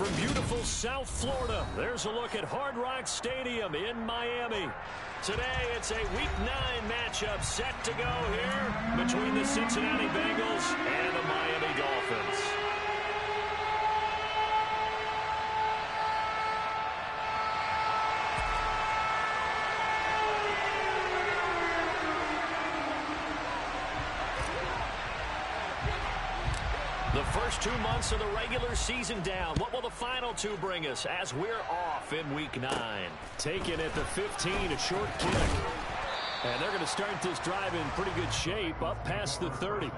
From beautiful South Florida, there's a look at Hard Rock Stadium in Miami. Today, it's a Week 9 matchup set to go here between the Cincinnati Bengals and the Miami Dolphins. The first 2 months of the regular season down. What will the final 2 bring us as we're off in Week 9? Taken at the 15, a short kick. And they're going to start this drive in pretty good shape up past the 30.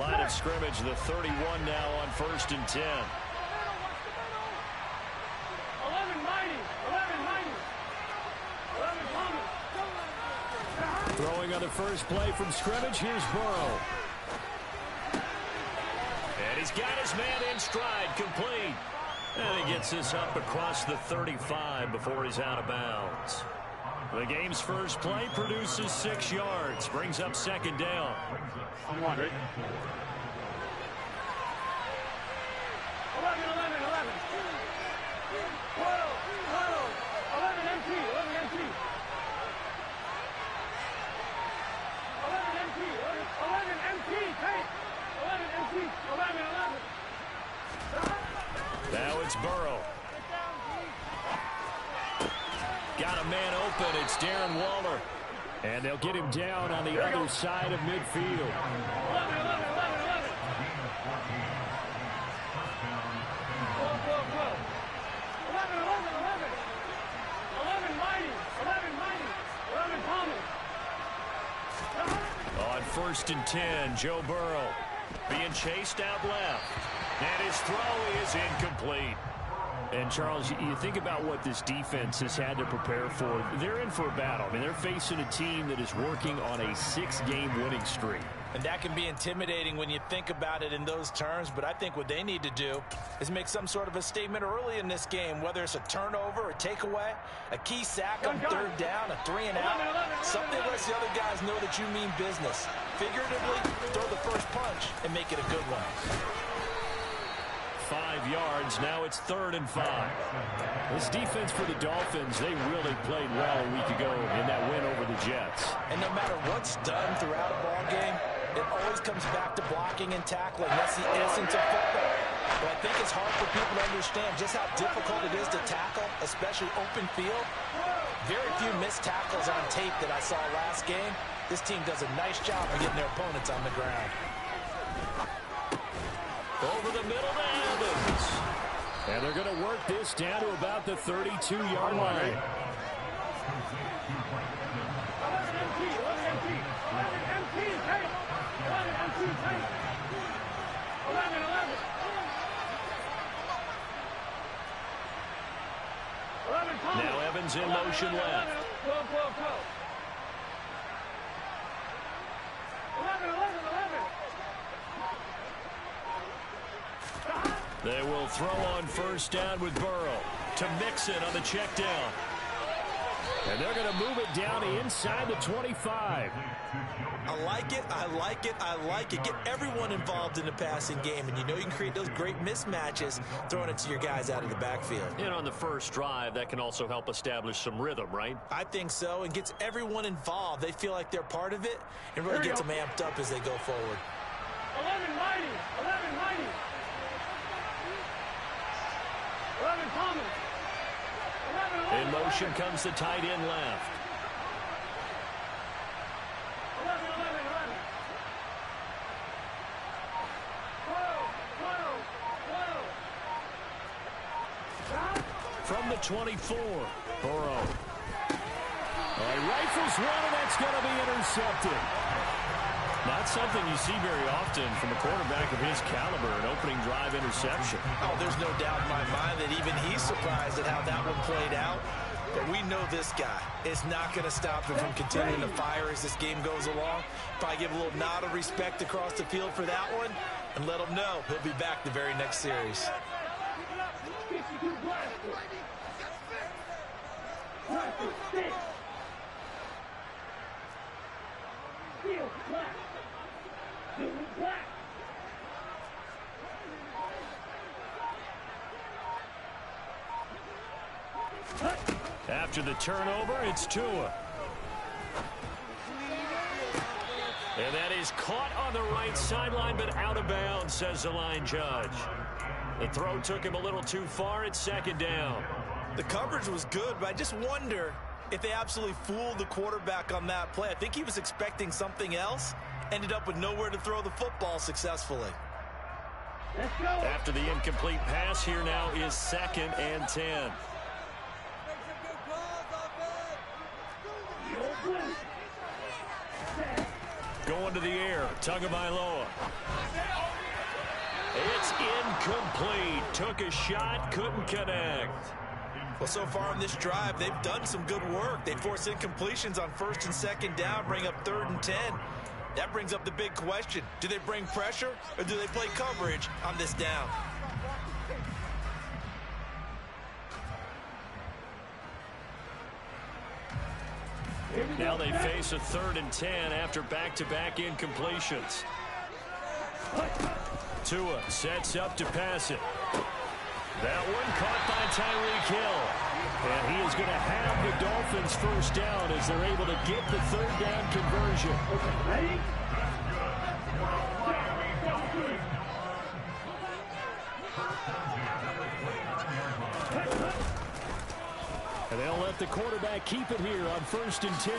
Line of scrimmage, the 31 now on 1st and 10. 11 mighty. 11 Thomas. Throwing on the first play from scrimmage, here's Burrow. And he's got his man in stride, complete. And he gets this up across the 35 before he's out of bounds. The game's first play produces 6 yards, brings up 2nd down. 11 MT. 11 MT. 11. Now it's Burrow. Got a man open. It's Darren Waller. And they'll get him down on the other side of midfield. 11. On 1st and 10, Joe Burrow being chased out left. And his throw is incomplete. And, Charles, you think about what this defense has had to prepare for. They're in for a battle. I mean, they're facing a team that is working on a 6-game winning streak. And that can be intimidating when you think about it in those terms. But I think what they need to do is make some sort of a statement early in this game, whether it's a turnover, a takeaway, a key sack on 3rd down, a 3 and out. Something lets the other guys know that you mean business. Figuratively, throw the first punch and make it a good one. 5 yards. Now it's 3rd and 5. This defense for the Dolphins, they really played well a week ago in that win over the Jets. And no matter what's done throughout a ball game, it always comes back to blocking and tackling. That's the essence of football. But I think it's hard for people to understand just how difficult it is to tackle, especially open field. Very few missed tackles on tape that I saw last game. This team does a nice job of getting their opponents on the ground. Over the middle to Evans. And they're going to work this down to about the 32-yard line. 11 Now Evans in motion left. 11. They will throw on 1st down with Burrow to Mixon on the check down. And they're going to move it down inside the 25. I like it. Get everyone involved in the passing game, and you know you can create those great mismatches throwing it to your guys out of the backfield. And on the first drive, that can also help establish some rhythm, right? I think so, and gets everyone involved. They feel like they're part of it, and really gets them amped up as they go forward. 11 mighty. 11 Thomas. 11. In motion comes the tight end left. 11. From the 24, Burrow. He rifles one, and that's going to be intercepted. Not something you see very often from a quarterback of his caliber, an opening drive interception. Oh, there's no doubt in my mind that even he's surprised at how that one played out. But we know this guy is not going to stop him from continuing to fire as this game goes along. Probably give a little nod of respect across the field for that one and let him know he'll be back the very next series. After the turnover, it's Tua. And that is caught on the right sideline, but out of bounds, says the line judge. The throw took him a little too far. It's second down. The coverage was good, but I just wonder if they absolutely fooled the quarterback on that play. I think he was expecting something else. Ended up with nowhere to throw the football successfully. Let's go. After the incomplete pass, here now is 2nd and 10. Going to the air, Tagovailoa. It's incomplete. Took a shot, couldn't connect. Well, so far on this drive, they've done some good work. They force incompletions on 1st and 2nd down, bring up 3rd and 10. That brings up the big question. Do they bring pressure or do they play coverage on this down? Now they face a 3rd and 10 after back-to-back incompletions. Tua sets up to pass it. That one caught by Tyreek Hill. And he is going to have the Dolphins first down as they're able to get the 3rd down conversion. Ready? And they'll let the quarterback keep it here on 1st and 10.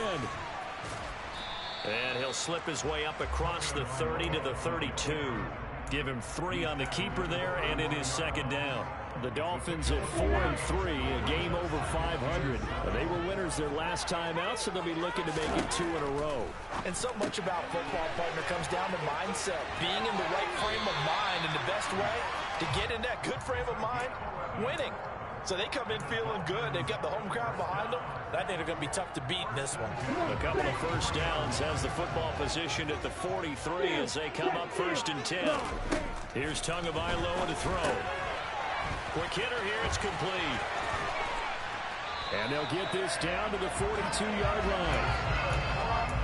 And he'll slip his way up across the 30 to the 32. Give him 3 on the keeper there, and it is 2nd down. The Dolphins at 4-3, a game over 500. They were winners their last time out, so they'll be looking to make it 2 in a row. And so much about football, partner, comes down to mindset. Being in the right frame of mind, and the best way to get in that good frame of mind, winning. So they come in feeling good. They've got the home crowd behind them. I think they're going to be tough to beat in this one. A couple of first downs has the football positioned at the 43 as they come up 1st and 10. Here's Tagovailoa to throw. Quick hitter here, it's complete. And they'll get this down to the 42-yard line.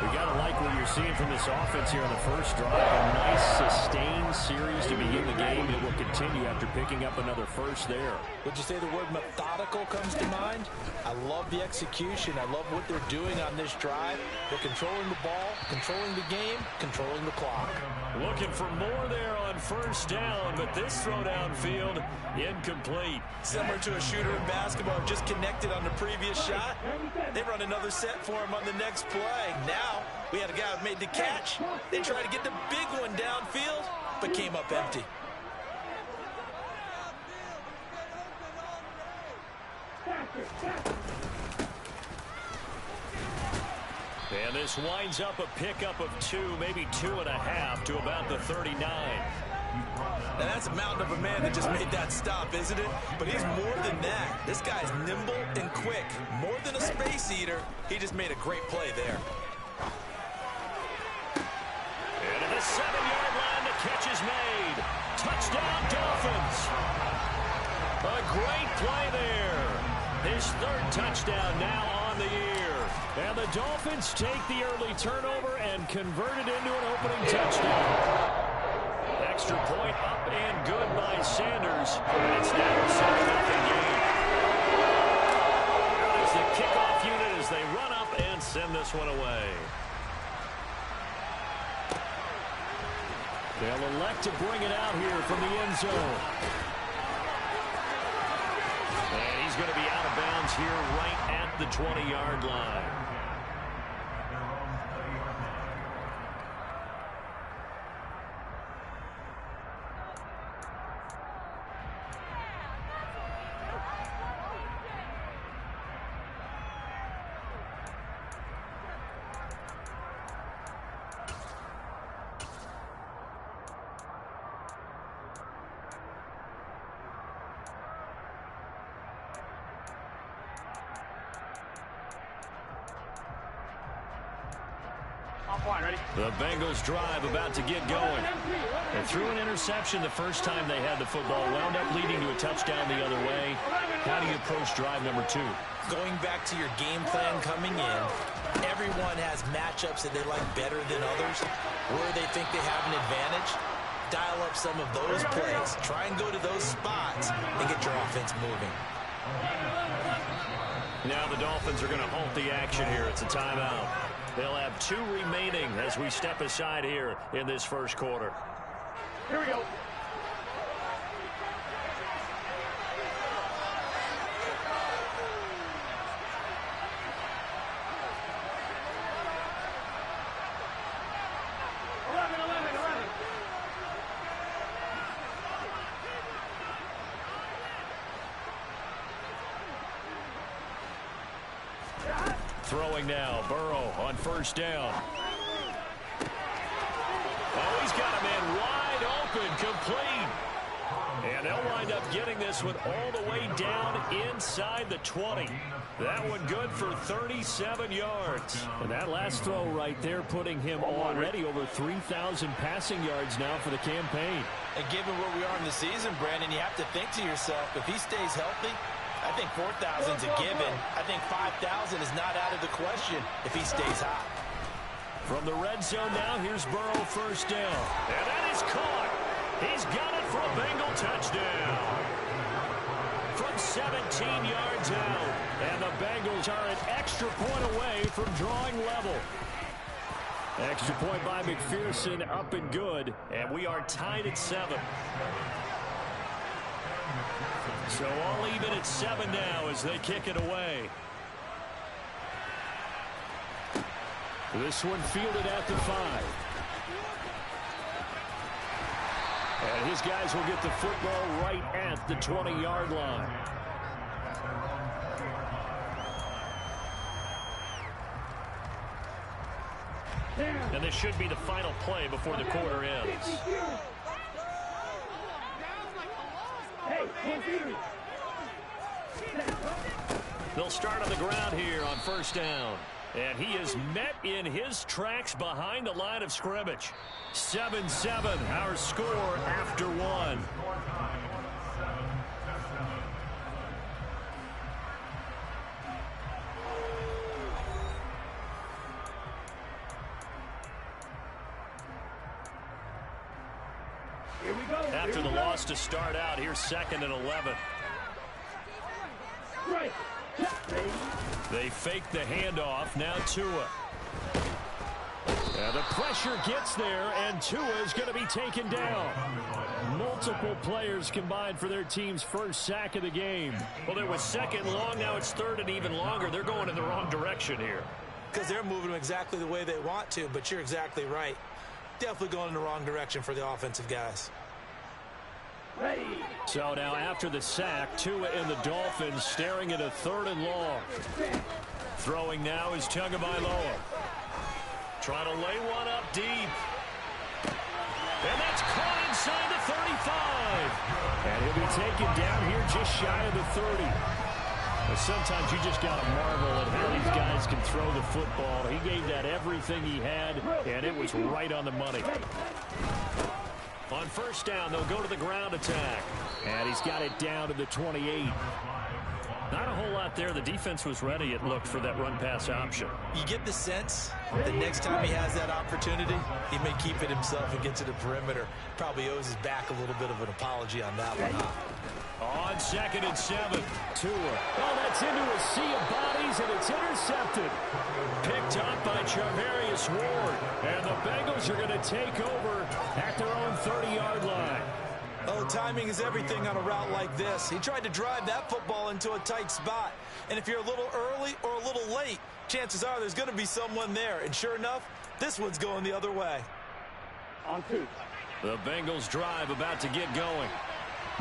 We got to like what you're seeing from this offense here on the first drive. A nice, sustained series to begin the game. It will continue after picking up another first there. Would you say the word methodical comes to mind? I love the execution. I love what they're doing on this drive. They're controlling the ball, controlling the game, controlling the clock. Looking for more there on first down, but this throw downfield, incomplete. Similar to a shooter in basketball, just connected on the previous shot. They run another set for him on the next play. Now, we had a guy who made the catch. They tried to get the big one downfield, but came up empty. And this winds up a pickup of 2, maybe 2.5 to about the 39. Now that's a mountain of a man that just made that stop, isn't it? But he's more than that. This guy's nimble and quick. More than a space eater, he just made a great play there. And at the 7-yard line, the catch is made. Touchdown, Dolphins. A great play there. His 3rd touchdown now on the year. And the Dolphins take the early turnover and convert it into an opening touchdown. Extra point up and good by Sanders. And it's now a 7-0 game. There's the kickoff unit as they run up and send this one away. They'll elect to bring it out here from the end zone. And he's going to be out of bounds here right at the 20-yard line. The Bengals drive about to get going. They threw an interception the first time they had the football, wound up leading to a touchdown the other way. How do you approach drive number 2? Going back to your game plan coming in, everyone has matchups that they like better than others, where they think they have an advantage. Dial up some of those plays. Try and go to those spots and get your offense moving. Now the Dolphins are going to halt the action here. It's a timeout. They'll have 2 remaining as we step aside here in this first quarter. Here we go. Throwing now, Burrow on first down. Oh, he's got a man wide open, complete. And they'll wind up getting this one all the way down inside the 20. That one good for 37 yards. And that last throw right there putting him already over 3,000 passing yards now for the campaign. And given where we are in the season, Brandon, you have to think to yourself, if he stays healthy, I think 4,000 is a given. I think 5,000 is not out of the question if he stays hot. From the red zone now, here's Burrow first down. And that is caught. He's got it for a Bengal touchdown. From 17 yards out. And the Bengals are an extra point away from drawing level. Extra point by McPherson, up and good. And we are tied at 7. So all even at 7 now as they kick it away. This one fielded at the 5. And his guys will get the football right at the 20-yard line. And this should be the final play before the quarter ends. They'll start on the ground here on first down. And he is met in his tracks behind the line of scrimmage. 7-7, our score after 1. Here we go. After the loss to start out, here's 2nd and 11. Right. They fake the handoff. Now Tua. And the pressure gets there, and Tua is going to be taken down. Multiple players combined for their team's first sack of the game. Well, it was 2nd long. Now it's 3rd and even longer. They're going in the wrong direction here. Because they're moving exactly the way they want to, but you're exactly right. Definitely going in the wrong direction for the offensive guys. Ready. So now after the sack, Tua and the Dolphins staring at a 3rd and long. Throwing now is Tagovailoa. Trying to lay one up deep. And that's caught inside the 35. And he'll be taken down here just shy of the 30. But sometimes you just got to marvel at how these guys can throw the football. He gave that everything he had, and it was right on the money. On first down, they'll go to the ground attack. And he's got it down to the 28. Not a whole lot there. The defense was ready, it looked, for that run-pass option. You get the sense that next time he has that opportunity, he may keep it himself and get to the perimeter. Probably owes his back a little bit of an apology on that one. On 2nd and 7, Tua. Oh, that's into a sea of bodies, and it's intercepted. Picked up by Charvarius Ward. And the Bengals are going to take over at their own 30-yard line. Oh, timing is everything on a route like this. He tried to drive that football into a tight spot. And if you're a little early or a little late, chances are there's going to be someone there. And sure enough, this one's going the other way. On 2. The Bengals drive about to get going.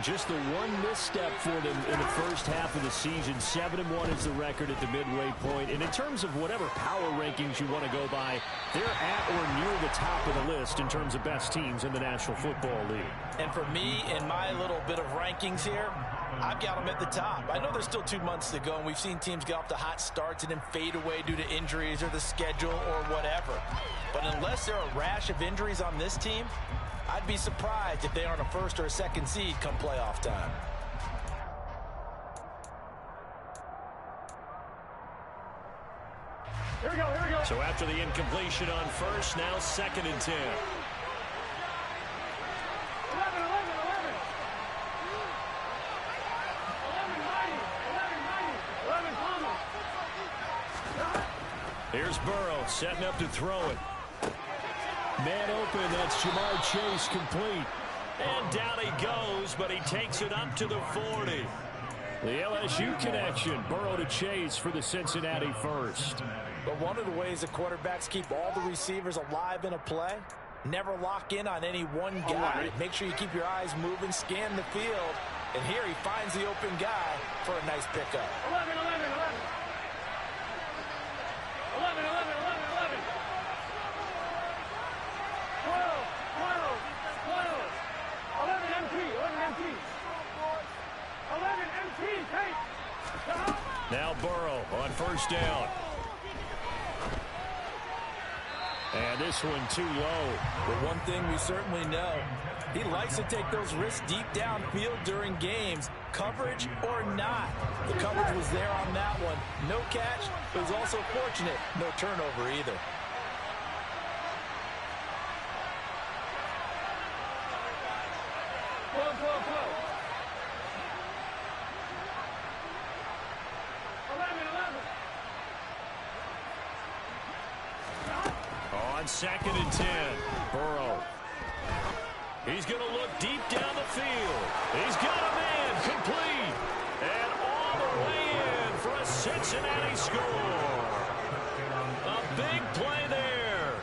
Just the one misstep for them in the first half of the season. 7-1 is the record at the midway point. And in terms of whatever power rankings you want to go by, they're at or near the top of the list in terms of best teams in the National Football League. And for me, in my little bit of rankings here, I've got them at the top. I know there's still 2 months to go, and we've seen teams get off to hot starts and then fade away due to injuries or the schedule or whatever. But unless there are a rash of injuries on this team, I'd be surprised if they aren't a first or a second seed come playoff time. Here we go, here we go. So after the incompletion on first, now 2nd and 10. 11, 11, 11. 11 Thomas. Here's Burrow setting up to throw it. Man open, that's Jamar Chase complete. And down he goes, but he takes it up to the 40. The LSU connection, Burrow to Chase for the Cincinnati first. But one of the ways the quarterbacks keep all the receivers alive in a play, never lock in on any one guy. Make sure you keep your eyes moving, scan the field, and here he finds the open guy for a nice pickup. 11, 11, 11. 11, 11, 11, 11. 12, 12, 12. 11 MT, 11 MT. 11 MT, take. Now Burrow on first down. And this one too low. But one thing we certainly know, he likes to take those risks deep downfield during games, coverage or not. The coverage was there on that one. No catch, but was also fortunate. No turnover either. On 2nd and 10, Burrow. He's going to look deep down the field. He's got a man complete. And all the way in for a Cincinnati score. A big play there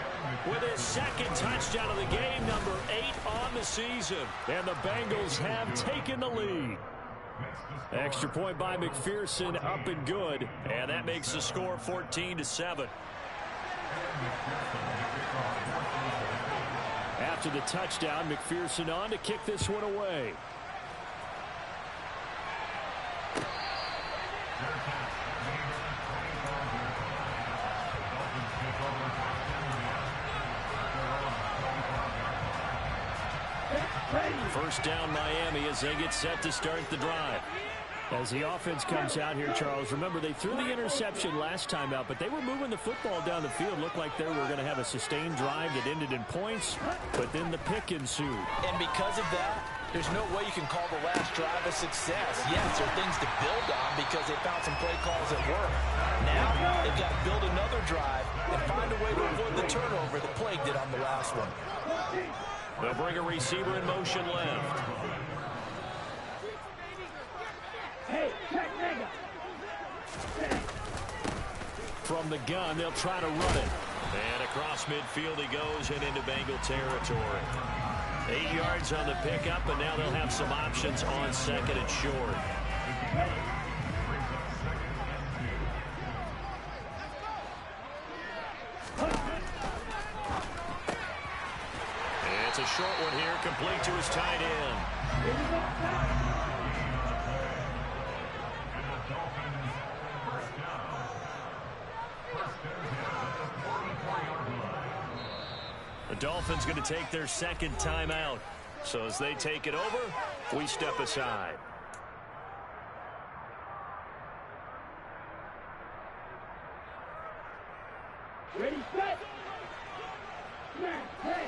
with his 2nd touchdown of the game, number 8 on the season. And the Bengals have taken the lead. Extra point by McPherson, up and good. And that makes the score 14-7. After the touchdown, McPherson on to kick this one away. First down Miami as they get set to start the drive. As the offense comes out here, Charles, remember they threw the interception last time out, but they were moving the football down the field. Looked like they were going to have a sustained drive that ended in points, but then the pick ensued. And because of that, there's no way you can call the last drive a success. Yes, there are things to build on because they found some play calls that work. Now they've got to build another drive and find a way to avoid the turnover that plagued it on the last one. They'll bring a receiver in motion left. From the gun, they'll try to run it. And across midfield he goes and into Bengal territory. 8 yards on the pickup, and now they'll have some options on 2nd and short. And it's a short one here, complete to his tight end. The Dolphins going to take their 2nd timeout. So as they take it over, we step aside. Ready, set. Hey.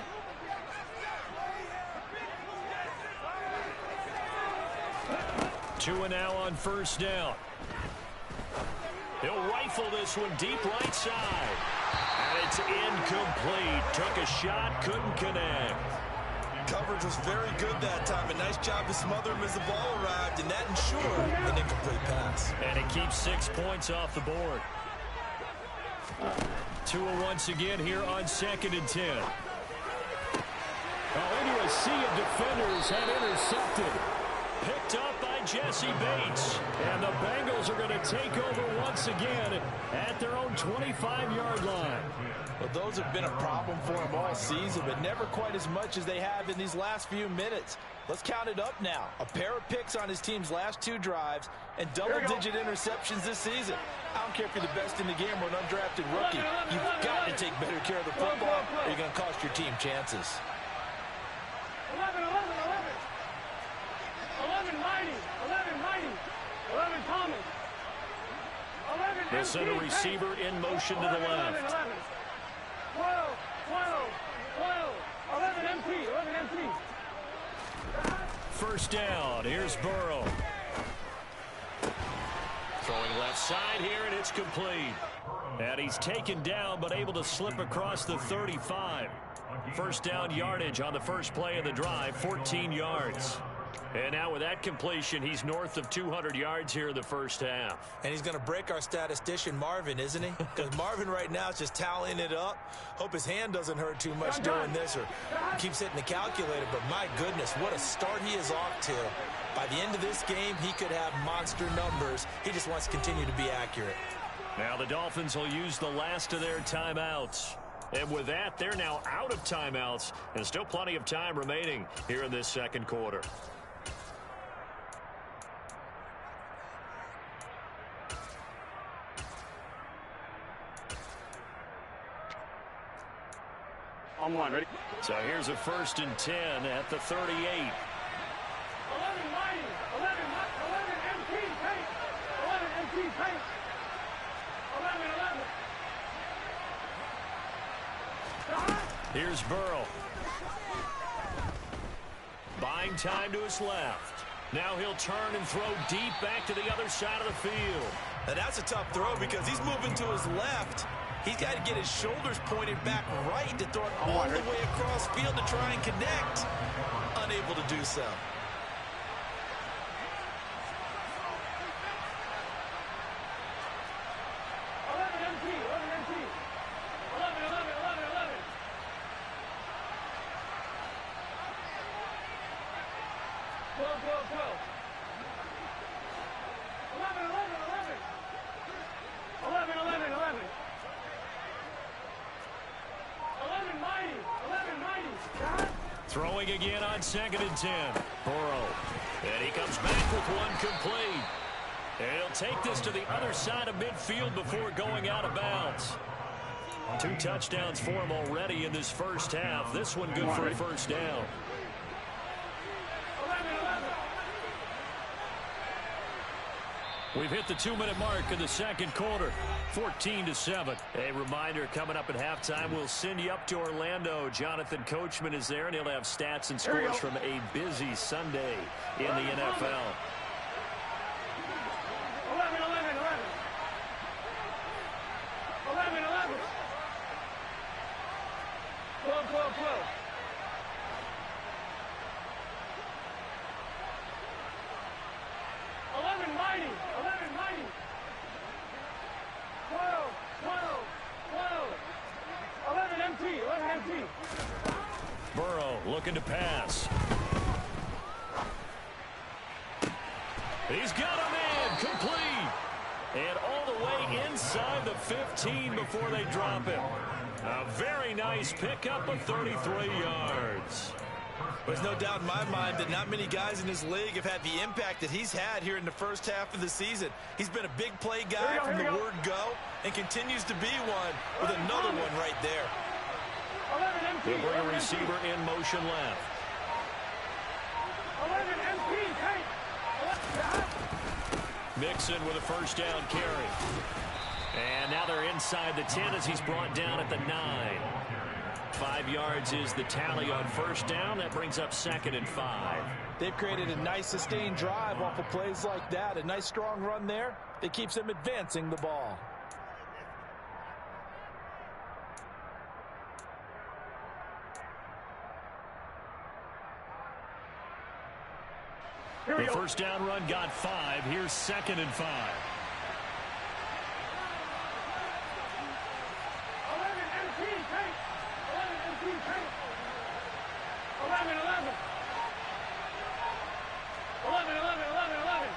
Two and now on first down. He'll rifle this one deep right side. And it's incomplete. Took a shot, couldn't connect. Coverage was very good that time. A nice job to smother him as the ball arrived, and that ensured an incomplete pass. And it keeps 6 points off the board. Tua once again here on 2nd and 10. Into a sea of defenders had intercepted. Picked up by Jesse Bates. And the Bengals are going to take over once again at their own 25-yard line. Well, those have been a problem for him all season, but never quite as much as they have in these last few minutes. Let's count it up now. A pair of picks on his team's last 2 drives and double-digit interceptions this season. I don't care if you're the best in the game or an undrafted rookie. You've got to take better care of the football or you're going to cost your team chances. 11, 11, 11. 11, Mighty. 11, Mighty. 11, Thomas. 11, They'll send a receiver in motion to the left. 11, 11. 12, 12, 12. 11, MT. 11, MT. First down. Here's Burrow. Throwing left side here, and it's complete. And he's taken down, but able to slip across the 35. First down yardage on the first play of the drive, 14 yards. And now with that completion, he's north of 200 yards here in the first half. And he's going to break our statistician Marvin, isn't he? Because Marvin right now is just tallying it up. Hope his hand doesn't hurt too much doing this or keeps hitting the calculator. But my goodness, what a start he is off to. By the end of this game, he could have monster numbers. He just wants to continue to be accurate. Now the Dolphins will use the last of their timeouts. And with that, they're now out of timeouts. And still plenty of time remaining here in this second quarter. On one, ready? So here's a 1st and 10 at the 38. 11, Mighty. 11, MT. Paint. 11, MT. Paint. 11, 11. Here's Burrow. Buying time to his left. Now he'll turn and throw deep back to the other side of the field. Now that's a tough throw because he's moving to his left. He's got to get his shoulders pointed back right to throw it all the way across field to try and connect. Unable to do so. Throwing again on 2nd and 10. Burrow. And he comes back with one complete. And he'll take this to the other side of midfield before going out of bounds. 2 touchdowns for him already in this first half. This one good for a first down. We've hit the 2-minute mark in the second quarter, 14-7. A reminder, coming up at halftime, we'll send you up to Orlando. Jonathan Coachman is there, and he'll have stats and scores from a busy Sunday in the NFL. 11, 11, 11. 11, 11. 12, 12, 12. 11, Mighty. 11, Mighty. 12, 12, 12. 11, MT. 11, MT. Burrow looking to pass. He's got him in, complete. And all the way inside the 15 before they drop him. A very nice pickup of 33 yards. There's no doubt in my mind that not many guys in this league have had the impact that he's had here in the first half of the season. He's been a big play guy from the word go and continues to be one with another one right there. They'll bring a receiver in motion left. 11 MP, Mixon with a first down carry. And now they're inside the 10 as he's brought down at the 9. 5 yards is the tally on first down. That brings up 2nd and 5. They've created a nice sustained drive off of plays like that. A nice strong run there that keeps them advancing the ball. The first down run got 5. Here's 2nd and 5. 11 MP, 11 MP, 11, 11. 11, 11, 11, 11.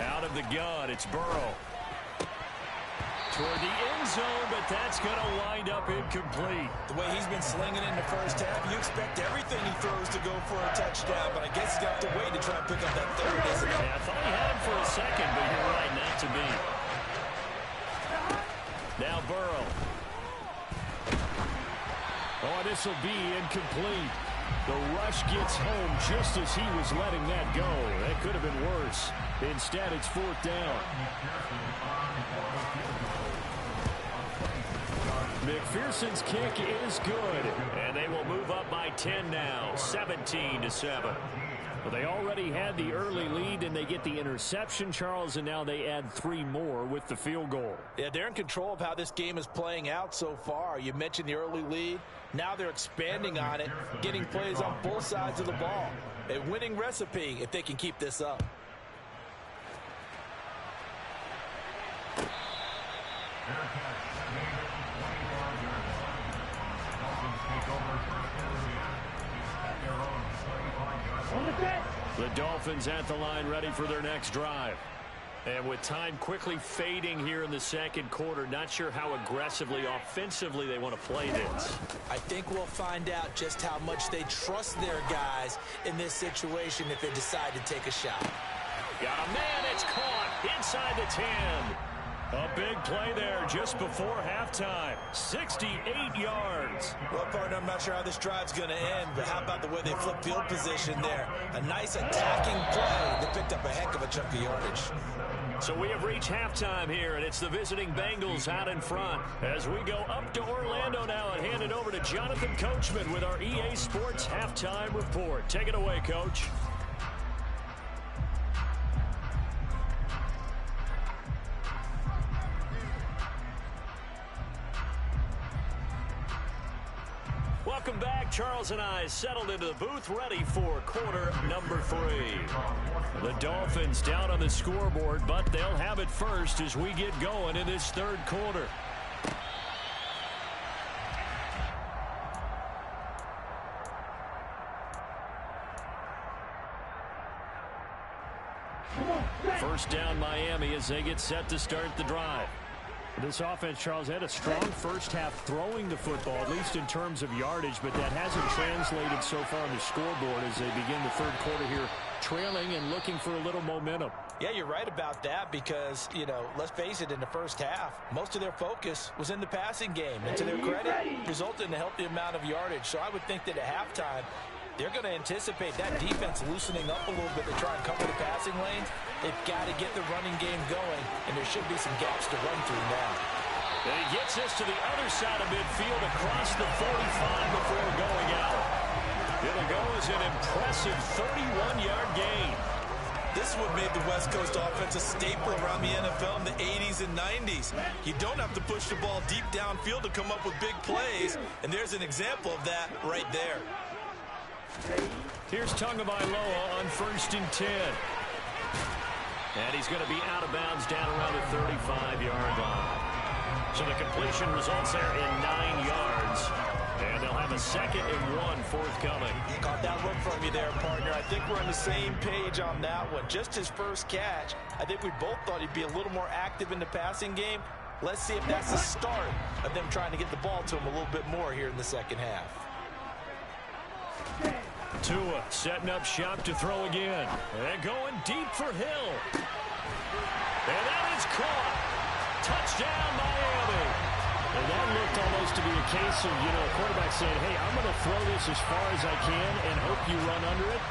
Out of the gun, it's Burrow. Toward the end zone, but that's going to wind up incomplete. The way he's been slinging in the first half, you expect everything he throws to go for a touchdown, but I guess he's going to have to wait to try and pick up that third, isn't he? Yeah, I thought he had him for a second, but you're right, not to be. Now Burrow. Oh, this will be incomplete. The rush gets home just as he was letting that go. That could have been worse. Instead, it's fourth down. McPherson's kick is good, and they will move up by 10 now, 17-7. Well, they already had the early lead, and they get the interception, Charles, and now they add 3 more with the field goal. Yeah, they're in control of how this game is playing out so far. You mentioned the early lead. Now they're expanding on it, getting plays on both sides of the ball. A winning recipe if they can keep this up. The Dolphins at the line ready for their next drive. And with time quickly fading here in the second quarter, not sure how aggressively, offensively they want to play this. I think we'll find out just how much they trust their guys in this situation if they decide to take a shot. Got a man, it's caught inside the 10. A big play there just before halftime. 68 yards. Well, partner, I'm not sure how this drive's going to end, but how about the way they flip field position there? A nice attacking play. They picked up a heck of a chunk of yardage. So we have reached halftime here, and it's the visiting Bengals out in front. As we go up to Orlando now and hand it over to Jonathan Coachman with our EA Sports Halftime Report. Take it away, Coach. Welcome back. Charles and I settled into the booth, ready for quarter number 3. The Dolphins down on the scoreboard, but they'll have it first as we get going in this third quarter. First down Miami as they get set to start the drive. This offense, Charles, had a strong first half throwing the football, at least in terms of yardage, but that hasn't translated so far on the scoreboard as they begin the third quarter here, trailing and looking for a little momentum. Yeah, you're right about that because, you know, let's face it, in the first half, most of their focus was in the passing game. And to their credit, resulted in a healthy amount of yardage. So I would think that at halftime, they're going to anticipate that defense loosening up a little bit to try and cover the passing lanes. They've got to get the running game going, and there should be some gaps to run through now. And he gets us to the other side of midfield across the 45 before going out. It'll go as an impressive 31-yard gain. This is what made the West Coast offense a staple around the NFL in the 80s and 90s. You don't have to push the ball deep downfield to come up with big plays, and there's an example of that right there. Here's Tagovailoa on 1st and 10. And he's going to be out of bounds down around the 35-yard line. So the completion results there in 9 yards. And they'll have a 2nd and 1 forthcoming. Caught that look from you there, partner. I think we're on the same page on that one. Just his first catch, I think we both thought he'd be a little more active in the passing game. Let's see if that's the start of them trying to get the ball to him a little bit more here in the second half. Tua setting up shop to throw again. And going deep for Hill. And that is caught. Touchdown, Miami. And that looked almost to be a case of, you know, a quarterback saying, hey, I'm going to throw this as far as I can and hope you run under it.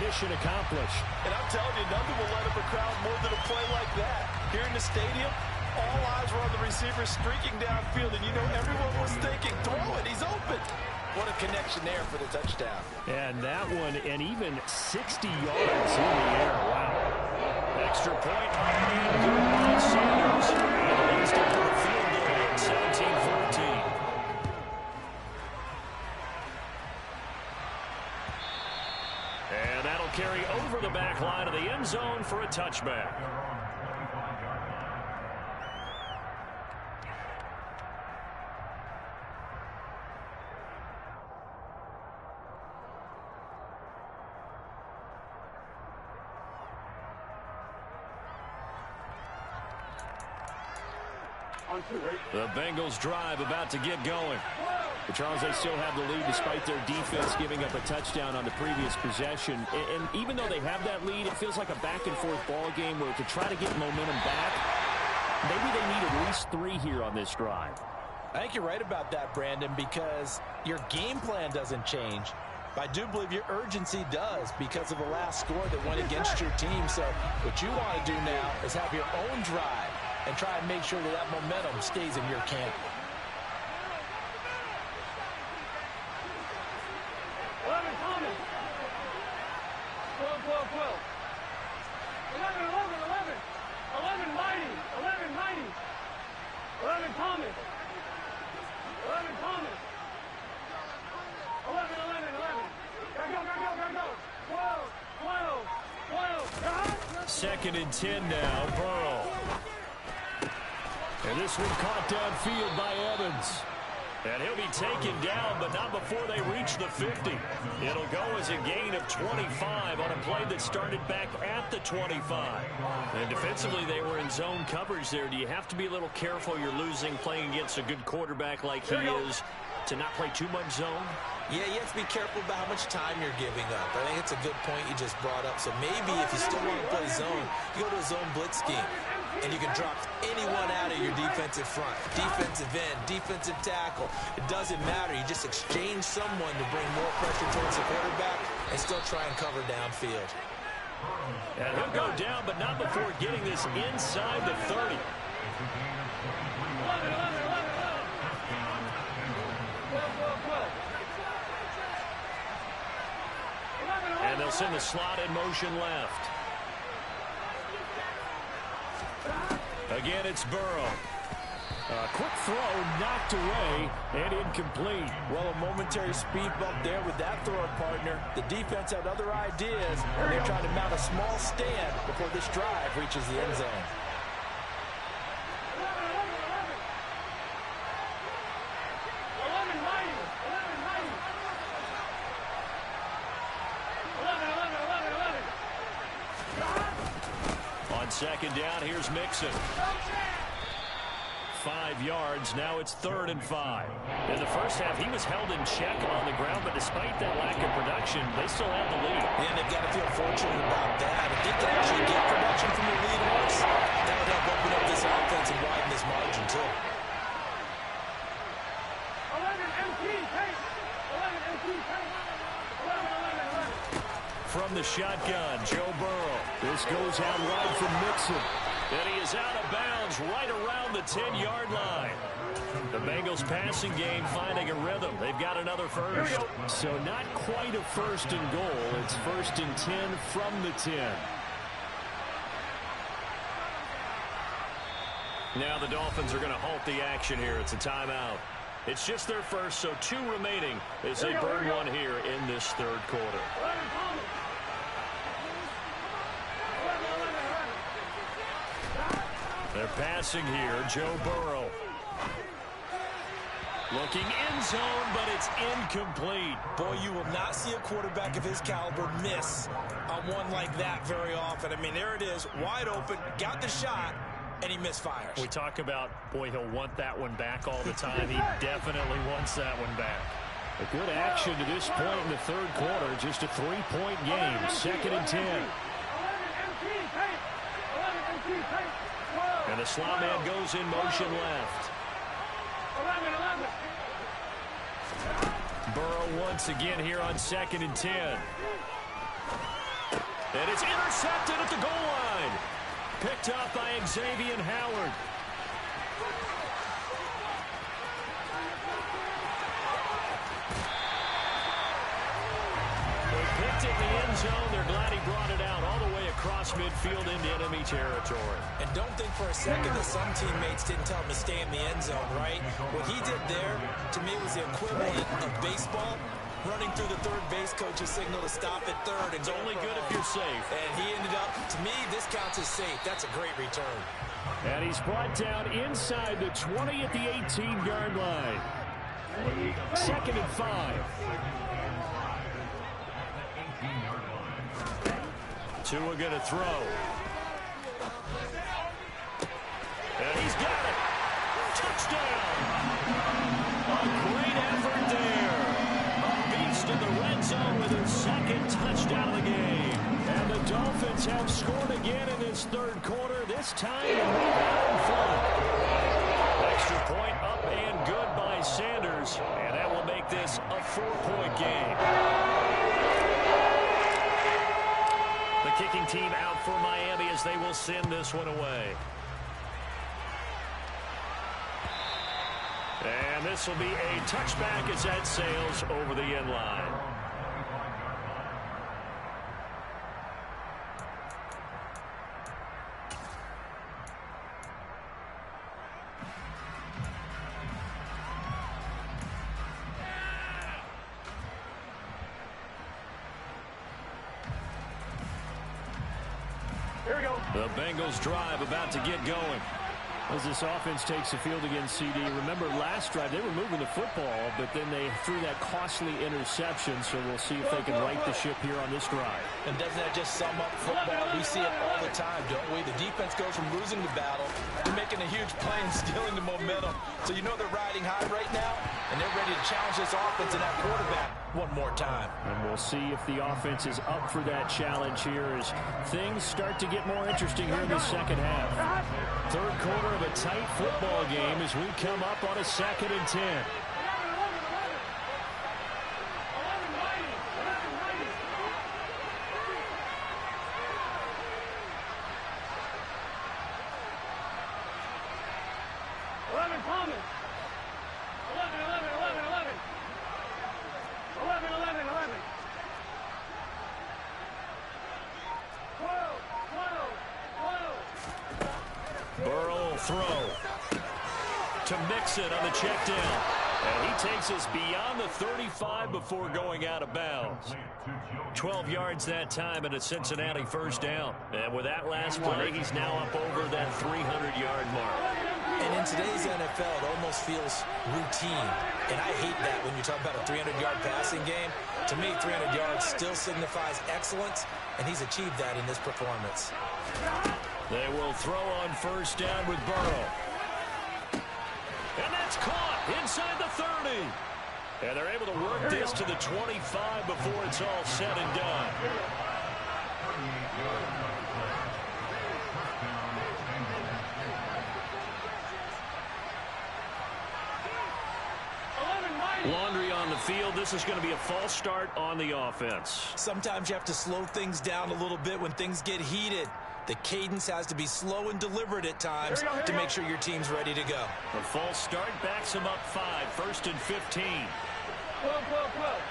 Mission accomplished. And I'm telling you, nothing will let up a crowd more than a play like that. Here in the stadium, all eyes were on the receiver streaking downfield, and you know everyone was thinking, throw it, he's open. What a connection there for the touchdown. And that one, and even 60 yards in the air. Wow. Extra point. And good by Sanders. And the leads to a field goal at 17-14. And that'll carry over the back line of the end zone for a touchback. The Bengals drive about to get going. But Charles, they still have the lead despite their defense giving up a touchdown on the previous possession. And even though they have that lead, it feels like a back-and-forth ball game where to try to get momentum back, maybe they need at least 3 here on this drive. I think you're right about that, Brandon, because your game plan doesn't change. But I do believe your urgency does because of the last score that went against your team. So what you want to do now is have your own drive and try and make sure that that momentum stays in your camp. Second and 10 now, Burrow. And this one caught downfield by Evans. And he'll be taken down, but not before they reach the 50. It'll go as a gain of 25 on a play that started back at the 25. And defensively, they were in zone coverage there. Do you have to be a little careful? You're losing playing against a good quarterback like he is to not play too much zone? Yeah, you have to be careful about how much time you're giving up. I think it's a good point you just brought up. So maybe if you still want to play zone, you go to a zone blitz scheme. And you can drop anyone out of your defensive front. Defensive end, defensive tackle. It doesn't matter. You just exchange someone to bring more pressure towards the quarterback and still try and cover downfield. And he'll go down, but not before getting this inside the 30. And they'll send the slot in motion left. Again, it's Burrow. A quick throw knocked away and incomplete. Well, a momentary speed bump there with that throw partner. The defense had other ideas, and they're trying to mount a small stand before this drive reaches the end zone. Second down, here's Mixon. 5 yards, now it's 3rd and 5. In the first half, he was held in check on the ground, but despite that lack of production, they still have the lead. And they've got to feel fortunate about that. If they can actually get production from the lead horse, that would help open up this offense and widen this margin, too. 11 MP, take. 11 MP, take. 11. From the shotgun, Joe Burrow. This goes out wide from Mixon. And he is out of bounds right around the 10-yard line. The Bengals passing game finding a rhythm. They've got another first. So not quite a 1st and goal. It's 1st and 10 from the 10. Now the Dolphins are going to halt the action here. It's a timeout. It's just their first, so 2 remaining as they burn one here in this 3rd quarter. They're passing here, Joe Burrow. Looking in zone, but it's incomplete. Boy, you will not see a quarterback of his caliber miss on one like that very often. I mean, there it is, wide open, got the shot, and he misfires. We talk about, boy, he'll want that one back all the time. He definitely wants that one back. A good action to this point in the 3rd quarter. Just a 3-point game. 2nd and 10. And the slot man goes in motion left. 11. Burrow once again here on 2nd and 10. And it's intercepted at the goal line. Picked up by Xavier Howard. They picked it in the end zone. They're glad he brought it out all the way across midfield into enemy territory. And don't think for a second that some teammates didn't tell him to stay in the end zone, right? What he did there, to me, was the equivalent of baseball. Running through the third base coach's signal to stop at third. It's only good if you're safe. And he ended up, to me, this counts as safe. That's a great return. And he's brought down inside the 20 at the 18-yard line. 2nd and 5. Tua going to throw. And he's got it. touchdown. A great effort there. A beast in the red zone with his second touchdown of the game. And the Dolphins have scored again in this third quarter, this time in front. Extra point up and good by Sanders, and that will make this a 4-point game. The kicking team out for Miami as they will send this one away. And this will be a touchback as that sails over the end line. Here we go. The Bengals drive about to get going. As this offense takes the field against CD, remember last drive they were moving the football, but then they threw that costly interception, so we'll see if they can right the ship here on this drive. And doesn't that just sum up football? We see it all the time, don't we? The defense goes from losing the battle to making a huge play and stealing the momentum. So you know they're riding high right now, and they're ready to challenge this offense and that quarterback one more time. And we'll see if the offense is up for that challenge here as things start to get more interesting here in the second half. Third quarter of a tight football game as we come up on a 2nd and 10. Throw to Mixon on the check down. And he takes us beyond the 35 before going out of bounds. 12 yards that time and a Cincinnati first down. And with that last play, he's now up over that 300-yard mark. And in today's NFL, it almost feels routine. And I hate that when you talk about a 300-yard passing game. To me, 300 yards still signifies excellence, and he's achieved that in this performance. They will throw on first down with Burrow. And that's caught inside the 30. And they're able to work this to the 25 before it's all said and done. Laundry on the field. This is going to be a false start on the offense. Sometimes you have to slow things down a little bit when things get heated. The cadence has to be slow and deliberate at times to make sure your team's ready to go. The false start backs him up 5. 1st and 15. 12, 12, 12.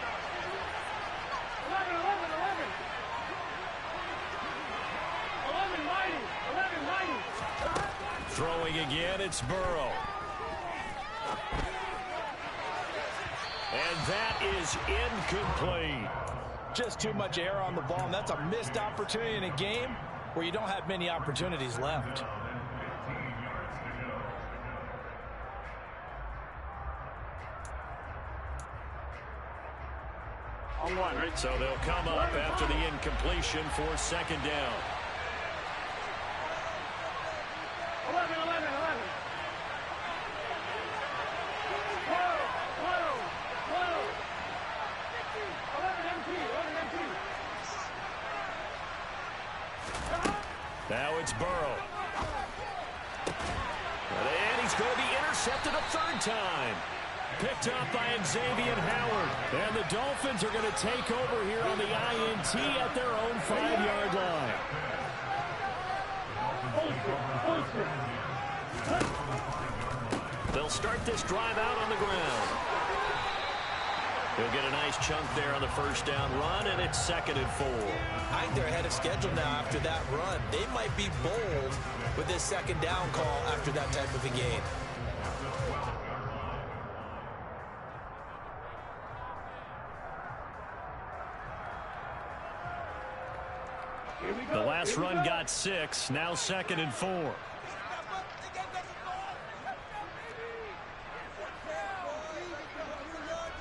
11, 11, 11. 11, mighty. 11, mighty. Throwing again, it's Burrow. And that is incomplete. Just too much air on the ball, and that's a missed opportunity in a game where you don't have many opportunities left. On one, right? So they'll come up after the incompletion for 2nd down. 11, 11, 11. 12, 12, 12. 11 MT, 11 MT. Now it's Burrow. And he's going to be intercepted a 3rd time. Picked up by Xavier Howard. And the Dolphins are going to take over here on the INT at their own 5-yard line. They'll start this drive out on the ground. He'll get a nice chunk there on the first down run, and it's 2nd and 4. I think they're ahead of schedule now after that run. They might be bold with this 2nd down call after that type of a game. The last run got 6, now 2nd and 4.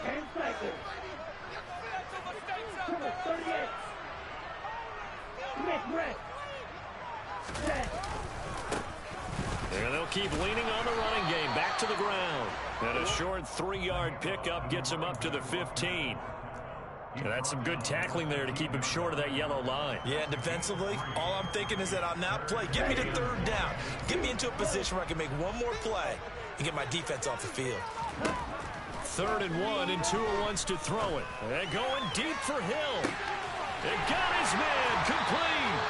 10 seconds. 38. Make rest. 10. And they'll keep leaning on the running game. Back to the ground. And a short 3-yard pickup gets him up to the 15. And that's some good tackling there to keep him short of that yellow line. Yeah, and defensively, all I'm thinking is that on that play, get me to 3rd down. Get me into a position where I can make one more play and get my defense off the field. 3rd and 1, and Tua wants to throw it. And going deep for Hill. It got his man complete.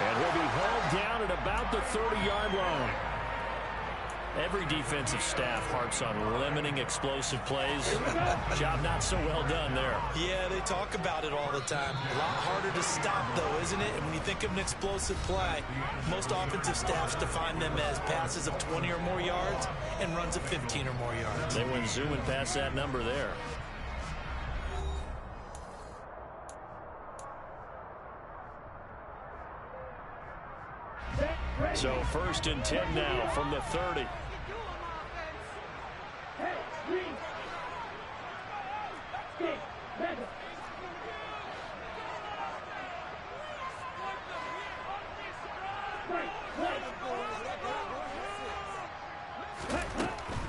And he'll be held down at about the 30-yard line. Every defensive staff harps on limiting explosive plays. Job not so well done there. Yeah, they talk about it all the time. A lot harder to stop, though, isn't it? And when you think of an explosive play, most offensive staffs define them as passes of 20 or more yards and runs of 15 or more yards. They went zooming past that number there. So 1st and 10 now from the 30.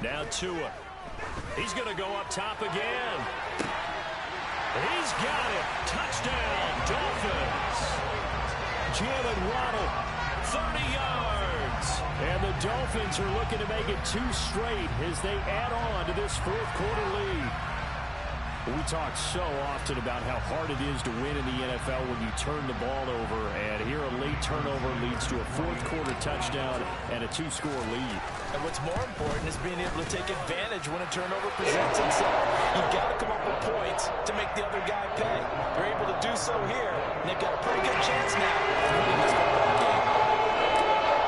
Now Tua. He's going to go up top again. He's got it. Touchdown, Dolphins. Jalen Waddle, 30 yards. And the Dolphins are looking to make it 2 straight as they add on to this 4th quarter lead. We talk so often about how hard it is to win in the NFL when you turn the ball over, and here a late turnover leads to a 4th quarter touchdown and a 2-score lead. And what's more important is being able to take advantage when a turnover presents itself. You've got to come up with points to make the other guy pay. They're able to do so here, and they've got a pretty good chance now of winning this football game.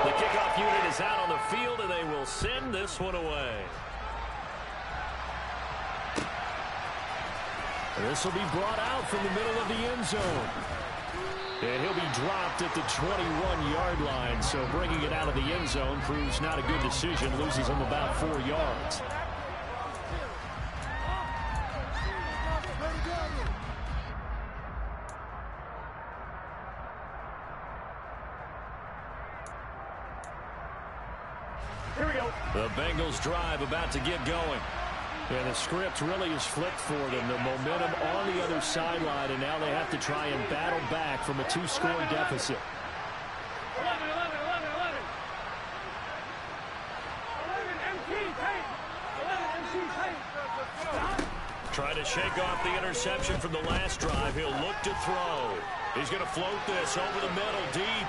The kickoff unit is out on the field, and they will send this one away. This will be brought out from the middle of the end zone. And he'll be dropped at the 21-yard line, so bringing it out of the end zone proves not a good decision, loses him about 4 yards. Here we go. The Bengals drive about to get going. And the script really is flipped for them. The momentum on the other sideline, and now they have to try and battle back from a 2-score deficit. 11, 11, 11, 11. 11 MT tight. 11 MT tight. Trying to shake off the interception from the last drive. He'll look to throw. He's going to float this over the middle deep.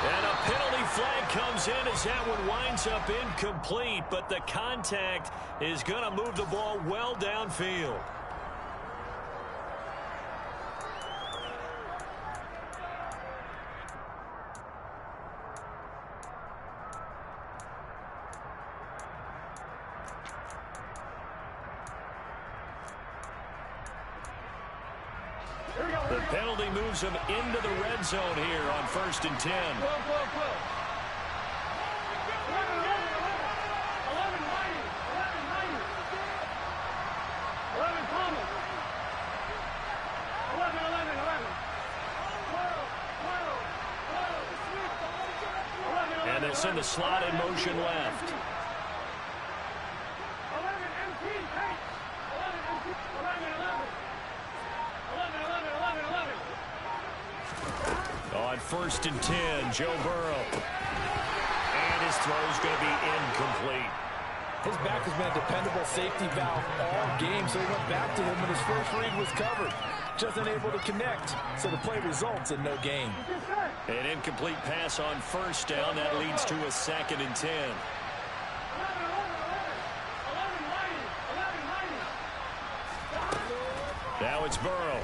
And a penalty flag comes in as that one winds up incomplete, but the contact is going to move the ball well downfield. The penalty moves him into the red zone here on 1st and 10. 11, 11, 11. 11, Whitey. 11, Whitey. 11, Thomas. 11, 11, 11. 12, 12, 12. 11, 11, And it's in the slot in motion left. 11, MT tight. 11, MT. 11, 11. 11, 11, 11, 11. On 1st and 10, Joe Burrow. And his throw's going to be incomplete. His back has been a dependable safety valve all game, so he went back to him when his first read was covered. Just unable to connect, so the play results in no gain. An incomplete pass on 1st down. That leads to a 2nd and 10. 11, 11, 11. 11, Whitey. 11, Whitey. Now it's Burrow.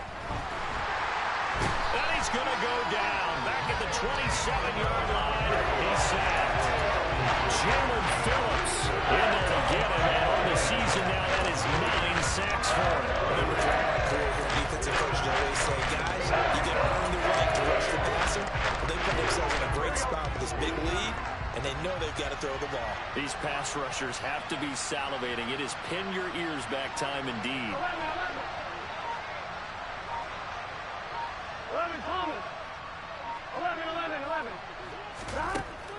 And he's going to go down. Back at the 27-yard line. He's sacked. Jalen Phillips in there to get him. And on the season now, that is 9 sacks for him. Remember throughout my career here, defensive coaches always say, guys, you got to earn the right to rush the passer. Well, they put themselves in a great spot with this big lead, and they know they've got to throw the ball. These pass rushers have to be salivating. It is pin your ears back time indeed. 11, Thomas. 11, 11, 11.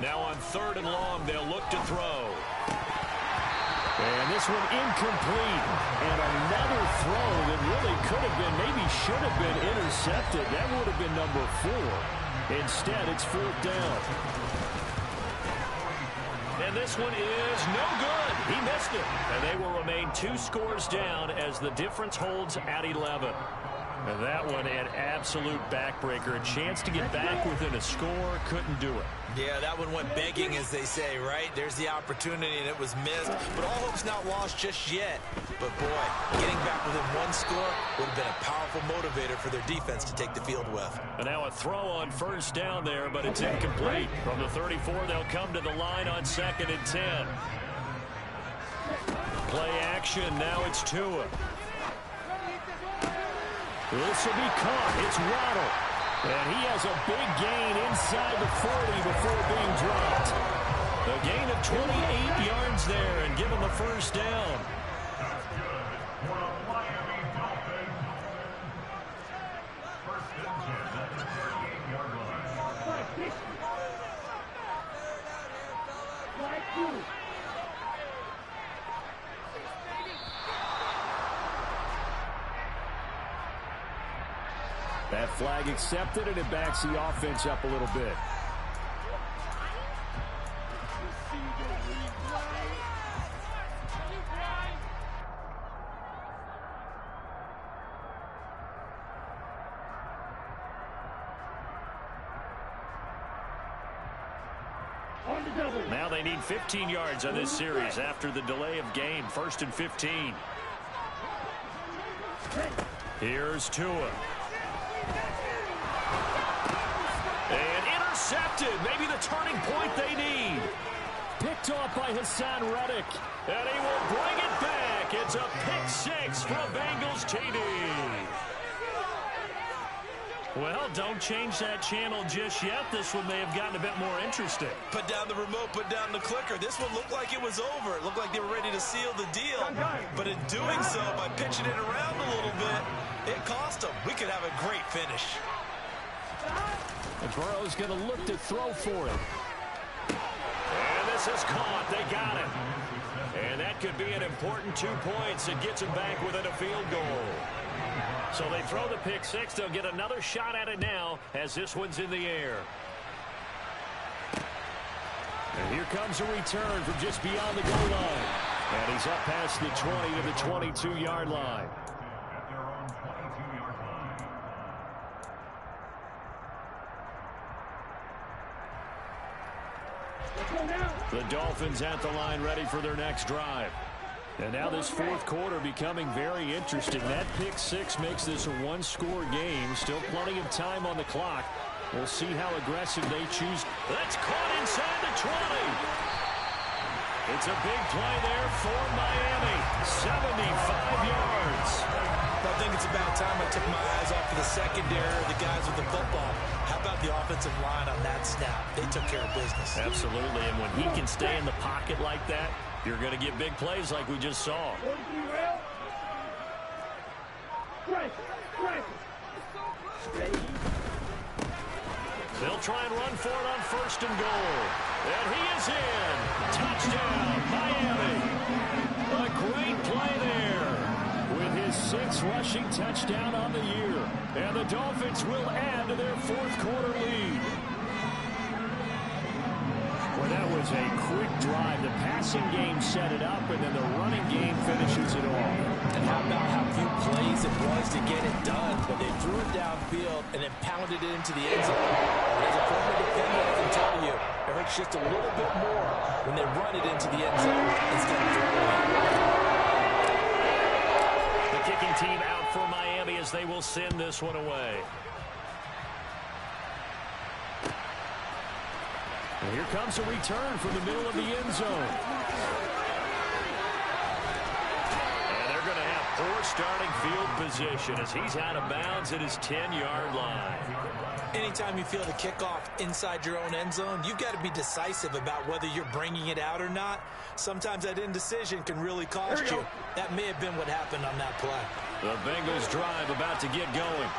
Now on 3rd and long, they'll look to throw. And this one incomplete. And another throw that really could have been, maybe should have been intercepted. That would have been number 4. Instead, it's 4th down. And this one is no good. He missed it. And they will remain 2 scores down as the difference holds at 11. And that one an absolute backbreaker. A chance to get back within a score. Couldn't do it. Yeah, that one went begging, as they say, right? There's the opportunity, and it was missed. But all hope's not lost just yet. But, boy, getting back within 1 score would have been a powerful motivator for their defense to take the field with. And now a throw on 1st down there, but it's incomplete. From the 34, they'll come to the line on 2nd and 10. Play action. Now it's Tua. This will be caught. It's Waddle. And he has a big gain inside the 40 before being dropped. A gain of 28 yards there and give him a 1st down. That flag accepted, and it backs the offense up a little bit. Now they need 15 yards on this series after the delay of game. 1st and 15. Here's Tua. And intercepted. Maybe the turning point they need. Picked off by Hassan Reddick. And he will bring it back. It's a pick 6 for a Bengals TD. Well, don't change that channel just yet. This one may have gotten a bit more interesting. Put down the remote, put down the clicker. This one looked like it was over. It looked like they were ready to seal the deal. But in doing so, by pitching it around a little bit, it cost them. We could have a great finish. And Burrow's going to look to throw for it. And this is caught. They got it. And that could be an important 2 points. It gets them back within a field goal. So they throw the pick 6. They'll get another shot at it now as this one's in the air. And here comes a return from just beyond the goal line. And he's up past the 20 to the 22-yard line. The Dolphins at the line, ready for their next drive. And now this 4th quarter becoming very interesting. That pick 6 makes this a 1-score game. Still plenty of time on the clock. We'll see how aggressive they choose. That's caught inside the 20. It's a big play there for Miami. 75 yards. I think it's about time I took my eyes off of the secondary, the guys with the football. How about the offensive line on that snap? They took care of business. Absolutely, and when he can stay in the pocket like that, you're going to get big plays like we just saw. They'll try and run for it on 1st and goal. And he is in. Touchdown, Miami. A great play there with his 6th rushing touchdown on the year. And the Dolphins will add to their 4th quarter lead. Well, that was a quick drive. The passing game set it up, and then the running game finishes it off. And how about how few plays it was to get it done? But they threw it downfield and then pounded it into the end zone. And as a former defender, I can tell you, it hurts just a little bit more when they run it into the end zone instead of throwing it. The kicking team out for Miami as they will send this one away. And here comes a return from the middle of the end zone. And they're going to have poor starting field position as he's out of bounds at his 10-yard line. Anytime you feel the kickoff inside your own end zone, you've got to be decisive about whether you're bringing it out or not. Sometimes that indecision can really cost you. That may have been what happened on that play. The Bengals drive about to get going.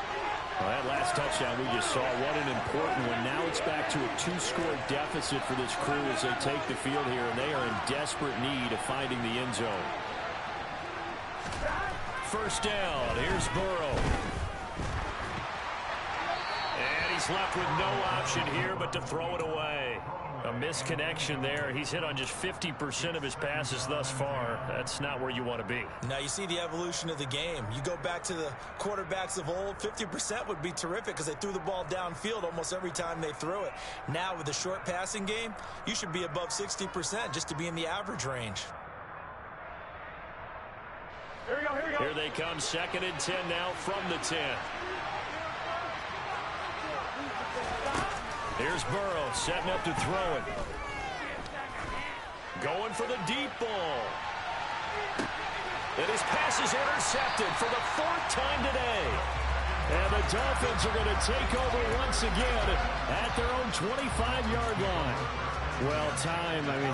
Well, that last touchdown we just saw, what an important one. Now it's back to a 2-score deficit for this crew as they take the field here, and they are in desperate need of finding the end zone. First down, here's Burrow. And he's left with no option here but to throw it away. A misconnection there. He's hit on just 50% of his passes thus far. That's not where you want to be. Now you see the evolution of the game. You go back to the quarterbacks of old, 50% would be terrific because they threw the ball downfield almost every time they threw it. Now with the short passing game, you should be above 60% just to be in the average range. Here we go, here we go. Here they come, 2nd and 10 now from the 10. Here's Burrow setting up to throw it. Going for the deep ball. And his pass is intercepted for the 4th time today. And the Dolphins are going to take over once again at their own 25-yard line. Well,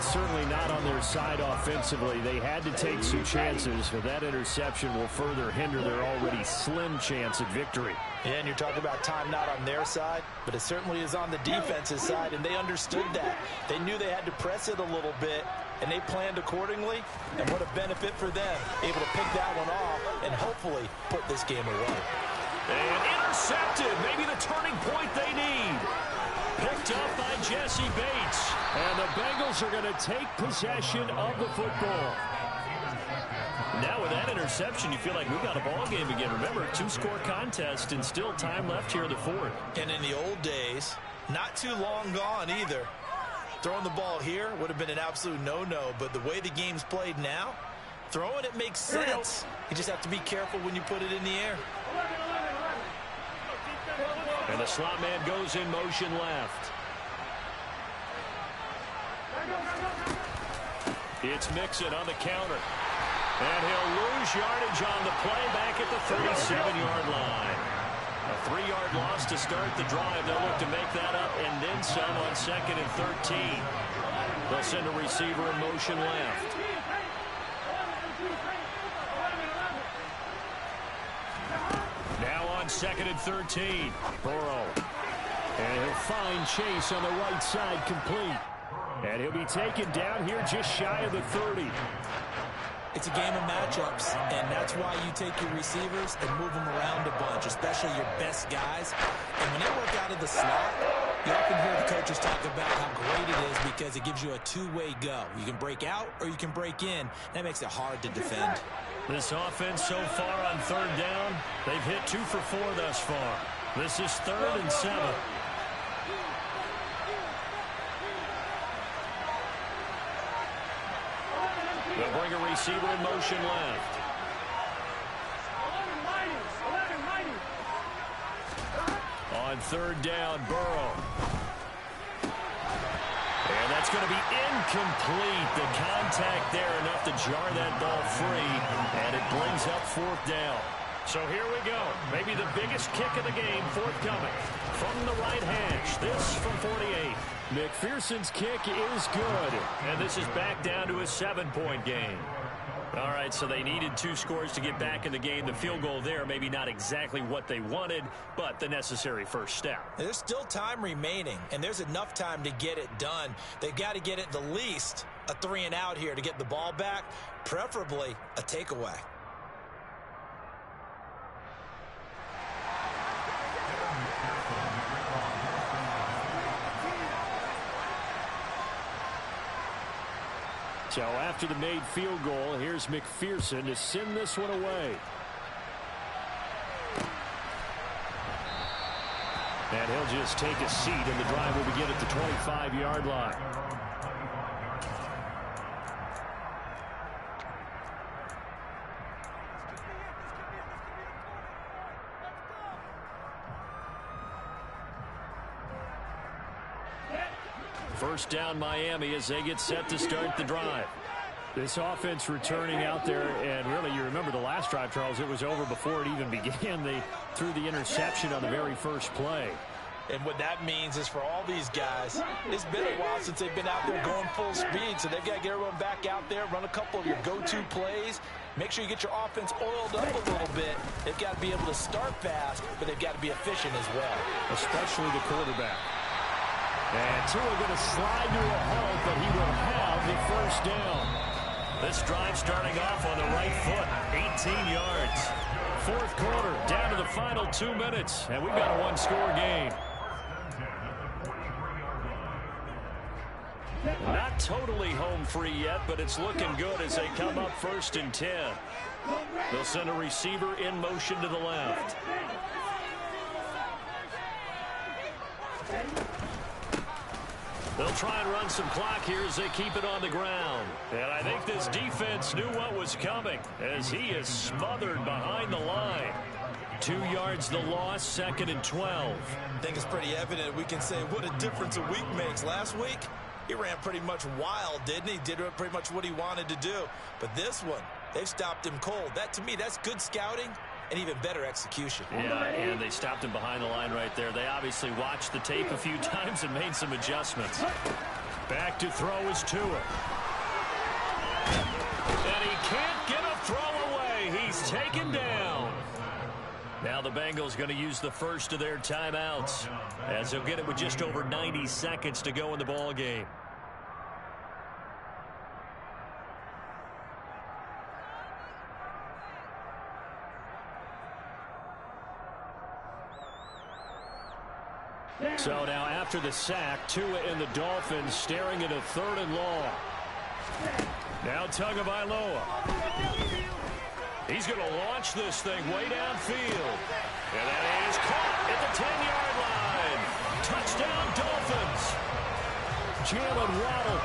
certainly not on their side offensively. They had to take some chances, but that interception will further hinder their already slim chance at victory. Yeah, and you're talking about time not on their side, but it certainly is on the defense's side, and they understood that. They knew they had to press it a little bit, and they planned accordingly, and what a benefit for them, able to pick that one off and hopefully put this game away. And intercepted, maybe the turning point they need. Picked up by Jesse Bates. And the Bengals are going to take possession of the football. Now with that interception, you feel like we got a ball game again. Remember, 2-score contest and still time left here in the 4th. And in the old days, not too long gone either. Throwing the ball here would have been an absolute no-no, but the way the game's played now, throwing it makes sense. You just have to be careful when you put it in the air. And the slot man goes in motion left. It's Mixon on the counter. And he'll lose yardage on the play back at the 37-yard line. A 3-yard loss to start the drive. They'll look to make that up and then some on 2nd and 13. They'll send a receiver in motion left. Now on 2nd and 13. Burrow. And he'll find Chase on the right side complete. And he'll be taken down here just shy of the 30. It's a game of matchups, and that's why you take your receivers and move them around a bunch, especially your best guys. And when they work out of the slot, you often hear the coaches talk about how great it is because it gives you a two-way go. You can break out or you can break in. That makes it hard to defend. This offense so far on 3rd down, they've hit 2 for 4 thus far. This is 3rd and 7. They'll bring a receiver in motion left. On 3rd down, Burrow. And that's going to be incomplete. The contact there enough to jar that ball free. And it brings up 4th down. So here we go. Maybe the biggest kick of the game forthcoming. From the right hash. This from 48. McPherson's kick is good. And this is back down to a 7-point game. All right, so they needed 2 scores to get back in the game. The field goal there, maybe not exactly what they wanted, but the necessary first step. There's still time remaining, and there's enough time to get it done. They've got to get at the least a 3-and-out here to get the ball back, preferably a takeaway. So after the made field goal, here's McPherson to send this one away. And he'll just take a seat, and the drive will begin at the 25-yard line. First down Miami as they get set to start the drive. This offense returning out there, and really you remember the last drive, Charles, it was over before it even began. They threw the interception on the very first play. And what that means is for all these guys, it's been a while since they've been out there going full speed, so they've got to get everyone back out there, run a couple of your go-to plays, Make sure you get your offense oiled up a little bit. They've got to be able to start fast, but they've got to be efficient as well. Especially the quarterback. And Tua going to slide to a halt, but he will have the first down. This drive starting off on the right foot, 18 yards. Fourth quarter, down to the final 2 minutes, and we've got a one-score game. Not totally home free yet, but it's looking good as they come up 1st and 10. They'll send a receiver in motion to the left. They'll try and run some clock here as they keep it on the ground. And I think this defense knew what was coming as he is smothered behind the line. 2 yards the loss, 2nd and 12. I think it's pretty evident. We can say what a difference a week makes. Last week, he ran pretty much wild, didn't he? Did pretty much what he wanted to do. But this one, they've stopped him cold. That, to me, that's good scouting and even better execution. Yeah, and they stopped him behind the line right there. They obviously watched the tape a few times and made some adjustments. Back to throw is Tua. And he can't get a throw away. He's taken down. Now the Bengals going to use the first of their timeouts as they'll get it with just over 90 seconds to go in the ball game. So now after the sack, Tua and the Dolphins staring at a 3rd and long. Now Tagovailoa. He's going to launch this thing way downfield. And that is caught at the 10-yard line. Touchdown, Dolphins. Jalen Waddle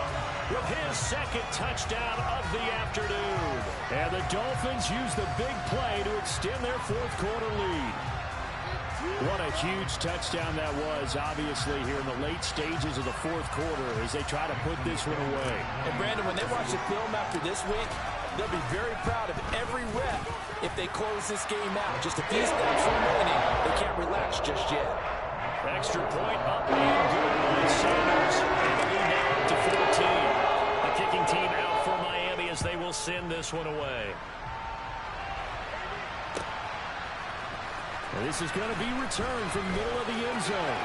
with his 2nd touchdown of the afternoon. And the Dolphins use the big play to extend their 4th quarter lead. What a huge touchdown that was, obviously, here in the late stages of the 4th quarter as they try to put this one away. And, Brandon, when they watch the film after this week, they'll be very proud of every rep if they close this game out. Just a few steps remaining. They can't relax just yet. Extra point up and good by Sanders. And the lead now up to 14. The kicking team out for Miami as they will send this one away. And this is going to be returned from the middle of the end zone.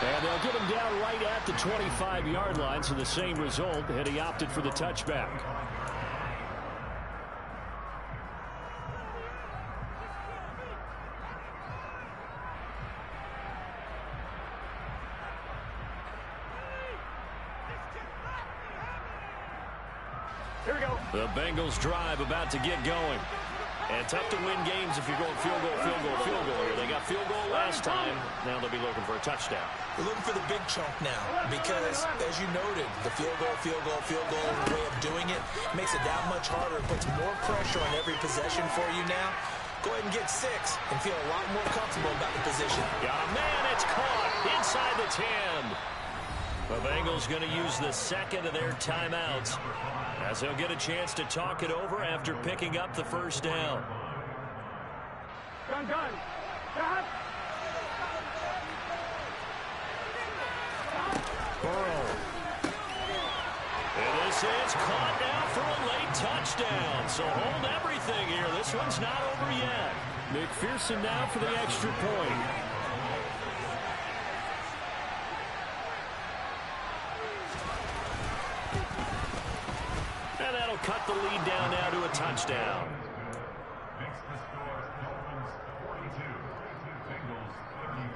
And they'll get him down right at the 25-yard line, so the same result, and he opted for the touchback. Here we go. The Bengals drive about to get going. And tough to win games if you're going field goal, field goal, field goal here. They got field goal last time. Now they'll be looking for a touchdown. We're looking for the big chunk now because, as you noted, the field goal way of doing it makes it that much harder. It puts more pressure on every possession for you now. Go ahead and get 6 and feel a lot more comfortable about the position. Got a man. It's caught inside the 10. The Bengals going to use the 2nd of their timeouts as they'll get a chance to talk it over after picking up the first down. Gun. Burrow. And this is caught now for a late touchdown. So hold everything here. This one's not over yet. McPherson now for the extra point. And that'll cut the lead down now to a touchdown. Makes the score Dolphins 42, Bengals 35.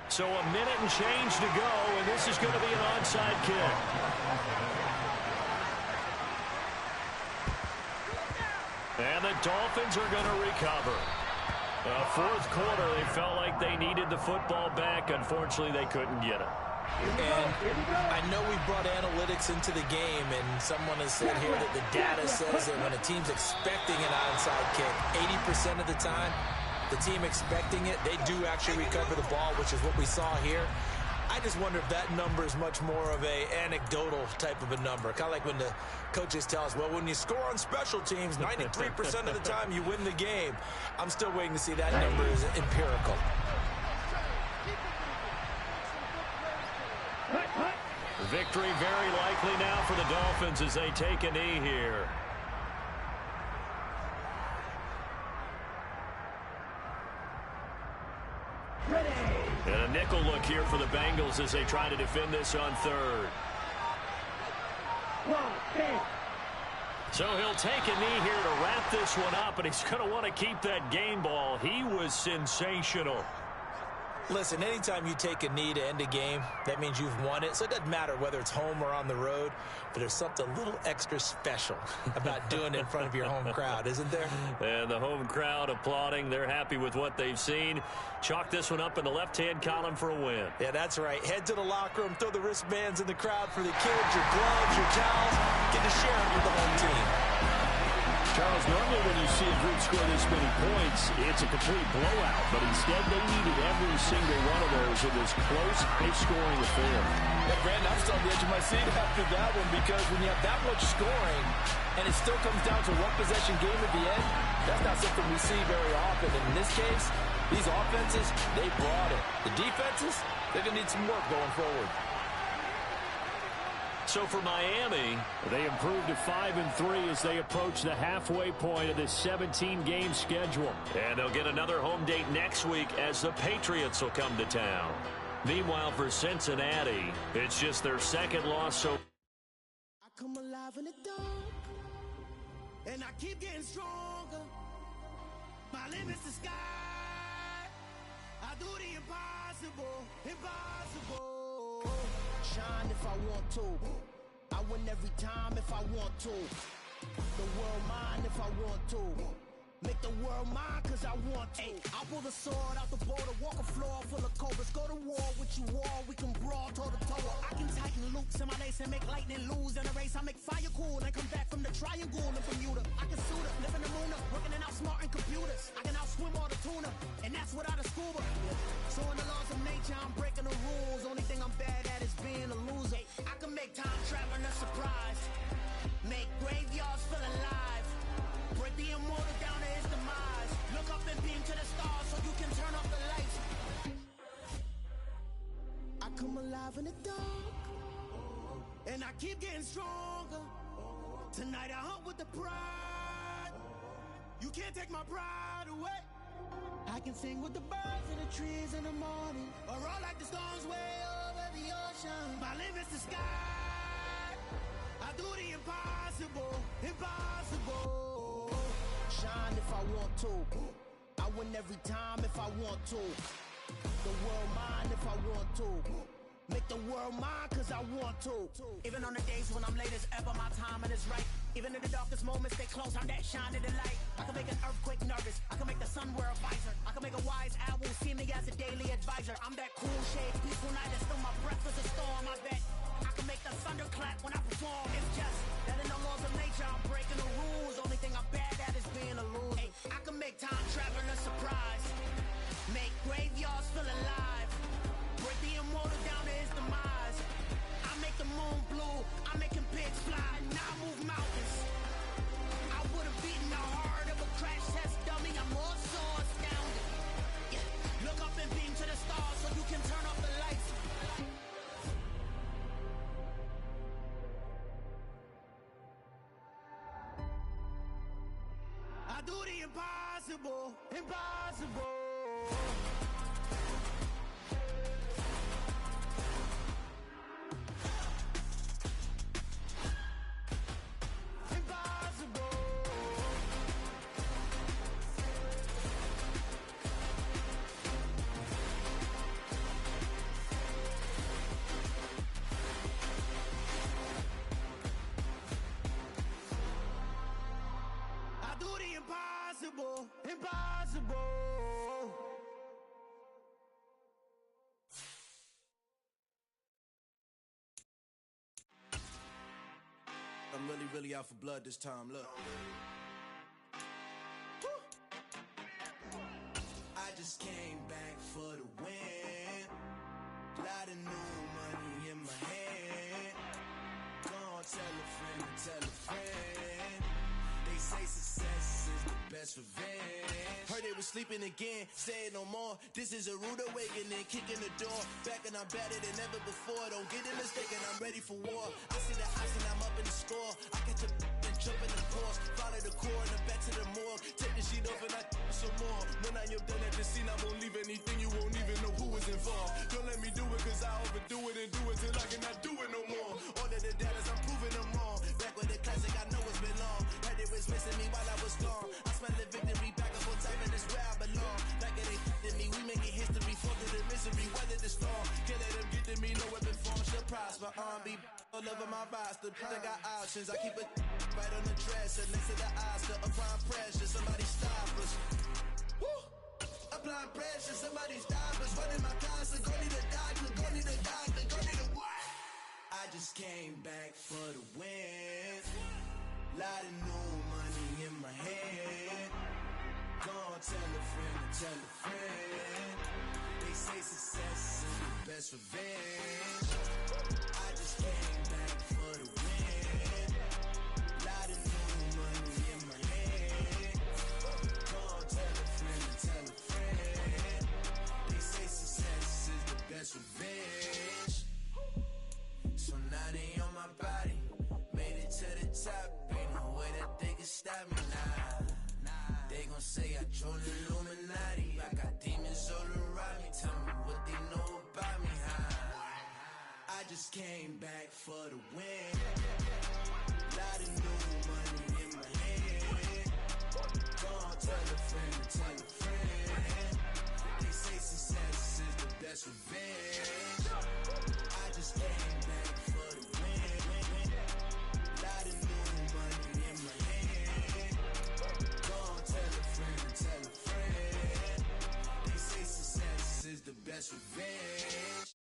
So a minute and change to go, and this is going to be an onside kick. And the Dolphins are going to recover. 4th quarter, they felt like they needed the football back. Unfortunately, they couldn't get it. And I know we brought analytics into the game, and someone has said here that the data says that when a team's expecting an onside kick, 80% of the time, the team expecting it, they do actually recover the ball, which is what we saw here. I just wonder if that number is much more of a anecdotal type of a number. Kind of like when the coaches tell us, well, when you score on special teams, 93% of the time you win the game. I'm still waiting to see that number is empirical. Victory very likely now for the Dolphins as they take a knee here. And a nickel look here for the Bengals as they try to defend this on third. So he'll take a knee here to wrap this one up, and he's going to want to keep that game ball. He was sensational. Listen, anytime you take a knee to end a game, that means you've won it. So it doesn't matter whether it's home or on the road, but there's something a little extra special about doing it in front of your home crowd, isn't there? And the home crowd applauding. They're happy with what they've seen. Chalk this one up in the left-hand column for a win. Yeah, that's right. Head to the locker room, throw the wristbands in the crowd for the kids, your gloves, your towels. Get to share them with the home team. Charles, normally when you see a group score this many points, it's a complete blowout. But instead, they needed every single one of those in this close, high-scoring affair. Yeah, Brandon, I'm still on the edge of my seat after that one because when you have that much scoring and it still comes down to one-possession game at the end, that's not something we see very often. And in this case, these offenses, they brought it. The defenses, they're going to need some work going forward. So for Miami, they improved to 5-3 as they approach the halfway point of this 17-game schedule. And they'll get another home date next week as the Patriots will come to town. Meanwhile, for Cincinnati, it's just their second loss. So I come alive in the dark, and I keep getting stronger. My limit's the sky. I do the impossible, impossible. Shine if I want to. I win every time if I want to. The world mine if I want to. Make the world mine cause I want to. I pull the sword out the border, walk a floor full of cobras. Go to war with you all, we can brawl toe to toe. I can tighten loops in my lace and make lightning lose in a race. I make fire cool and come back from the triangle in Bermuda. I can suit up, live in the moon up, working and outsmarting computers. I can outswim all the tuna, and that's without a scuba. So in the laws of nature, I'm breaking the rules. Only thing I'm bad at is being a loser. I can make time traveling a surprise. Make graveyards feel alive. Break the immortal down to his demise. Look up and beam to the stars so you can turn off the lights. I come alive in the dark, and I keep getting stronger. Tonight I hunt with the pride. You can't take my pride away. I can sing with the birds and the trees in the morning, or roll like the storms way over the ocean. My limit's the sky. I do the impossible, impossible. Shine if I want to. I win every time if I want to. The world mine if I want to. Make the world mine cause I want to. Even on the days when I'm late as ever, my timing is right. Even in the darkest moments, they close, I'm that shining the light. I can make an earthquake nervous. I can make the sun wear a visor. I can make a wise owl see me as a daily advisor. I'm that cool shade, peaceful night, that's still my breath is a storm, I bet. I can make the thunder clap when I perform. It's just that in the laws of nature, I'm breaking the rules. Only thing I'm bad at is being a loser. I can make time traveling a surprise. Make graveyards feel alive. Break the immortal down to his demise. I make the moon blue. I'm making pigs fly. Now I move mountains. I would have beaten the heart of a crash test dummy. I'm more so astounded. Yeah. Look up and beam to the stars so you can turn off the lights. I do the impossible, impossible. Impossible, impossible. I'm really out for blood this time, look. I just came back for the win. Lot of new money in my hand. Go on, tell a friend, tell a friend. They say success is the best revenge. Heard they was was sleeping again, say it no more. This is a rude awakening, kicking the door. Back and I'm better than ever before. Don't get it mistaken, I'm ready for war. I see the ice and I'm up in the score. I get to and jump in the course. Follow the core and then back to the morgue. Take the sheet off and I some more. When I am done at the scene, I won't leave anything. You won't even know who was involved. Don't let me do it cause I overdo it and do it till I cannot do it no more. All of the data's, I'm proving them wrong. Back with the classic, I know it's been long. Heard it was missing me while I was gone. I smell the victory back and forth time and it's where I belong. Like it ain't to me, we making history. Fall through the misery, weather the storm. Can't let them get to me, no weapon form shall prosper. Be all over my roster. I got options, I keep it right on the dresser. Next to the Oscar, applying pressure. Somebody stop us. Woo! Applying pressure, somebody stop us. Running my concert, go need a doctor, go need a doctor, go need a what? I just came back for the win. Lot of new money in my head. Gonna tell a friend to tell a friend. They say success is the best revenge. I just came back for the win. Lot of new money in my head. Gonna tell a friend to tell a friend. They say success is the best revenge. So now they on my body. Made it to the top. Ain't no way that they can stop me now. They gon' say I joined the Illuminati. I got demons all around me. Tell me what they know about me, huh? I just came back for the win. Lot of new money in my head. Gonna tell a friend to tell a friend. They say success is the best revenge. I just came back for the win. Lot of new money in my head. Gonna tell a friend to tell a friend. They say success is the best revenge.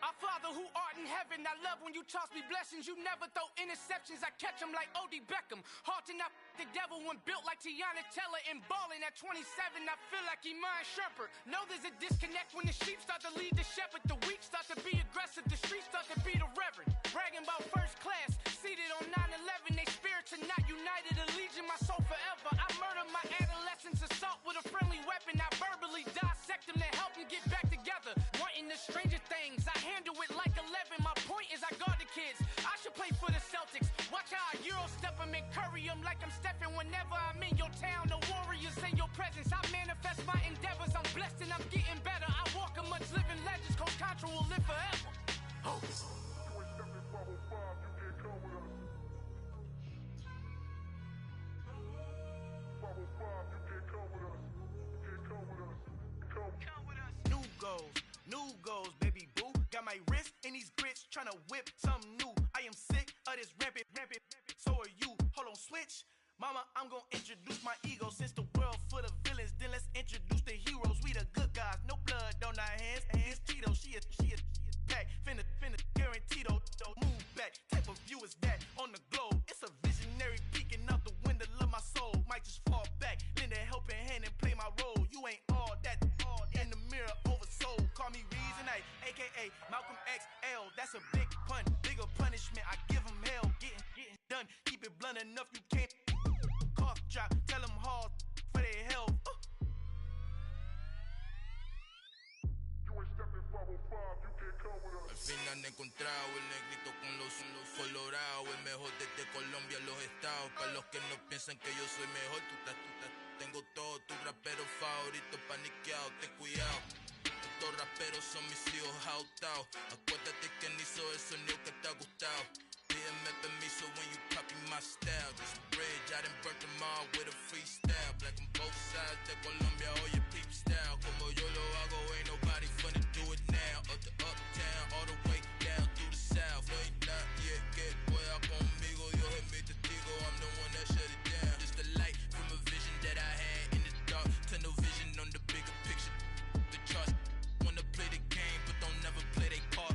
Our Father who art in heaven, I love when you toss me blessings. You never throw interceptions, I catch them like O.D. Beckham. Hard to not the devil when built like Tiana Teller. And balling at 27, I feel like Iman Shumpert. Know there's a disconnect when the sheep start to lead the shepherd. The weak start to be aggressive, the streets start to be the reverend. Bragging about first class, seated on 9/11. They spirits are not united, a legion, my soul forever. I murdered my adolescence, assault with a friendly weapon. I verbally dissect them to help them get back together. Wanting the stranger things, I handle it like 11. My point is I guard the kids. I should play for the Celtics. Watch how I Euro step them and curry them like I'm stepping. Whenever I'm in your town, the Warriors in your presence. I manifest my endeavors. I'm blessed and I'm getting better. I walk amongst living legends. Coach Contra will live forever. Oh. New goals, baby boo. Got my wrist in these grits, tryna whip something new. I am sick of this rampant. So are you. Hold on, switch. Mama, I'm gonna introduce my ego. Since the world full of villains, then let's introduce the heroes. We the good guys, no blood on our hands. It's Tito, she is back. Finna, guaranteed, don't move back. Type of view is that on the globe? It's a visionary peeking out the window of my soul. Might just fall back, lend a helping hand and play my role. You ain't all that in the mirror oversold. Call me Reason A, aka Malcolm XL. That's a big pun, bigger punishment. I give him hell, getting done. Keep it blunt enough, you can't cough drop. Tell them hard for their health. Al fin han encontrado el negrito con los colorados, el mejor desde Colombia, los estados. Para los que no piensan que yo soy mejor, tengo todo, tu rapero favorito paniqueado, ten cuidado. Estos raperos son mis hijos jautados. Acuérdate que ni hizo el sonido que te ha gustado. Pídeme permiso when you copy my style. This bridge, I done burnt them all with a freestyle. Black on both sides de Colombia, oye peep style. Como yo lo hago, ain't nobody finna do it now. Up to uptown, all the way down through the south. No hay nadie que pueda conmigo, Dios es mi testigo. I'm the one that shut it down. Just the light from a vision that I had in the dark. Tunnel vision on the bigger picture. The charts wanna play the game, but don't never play their part.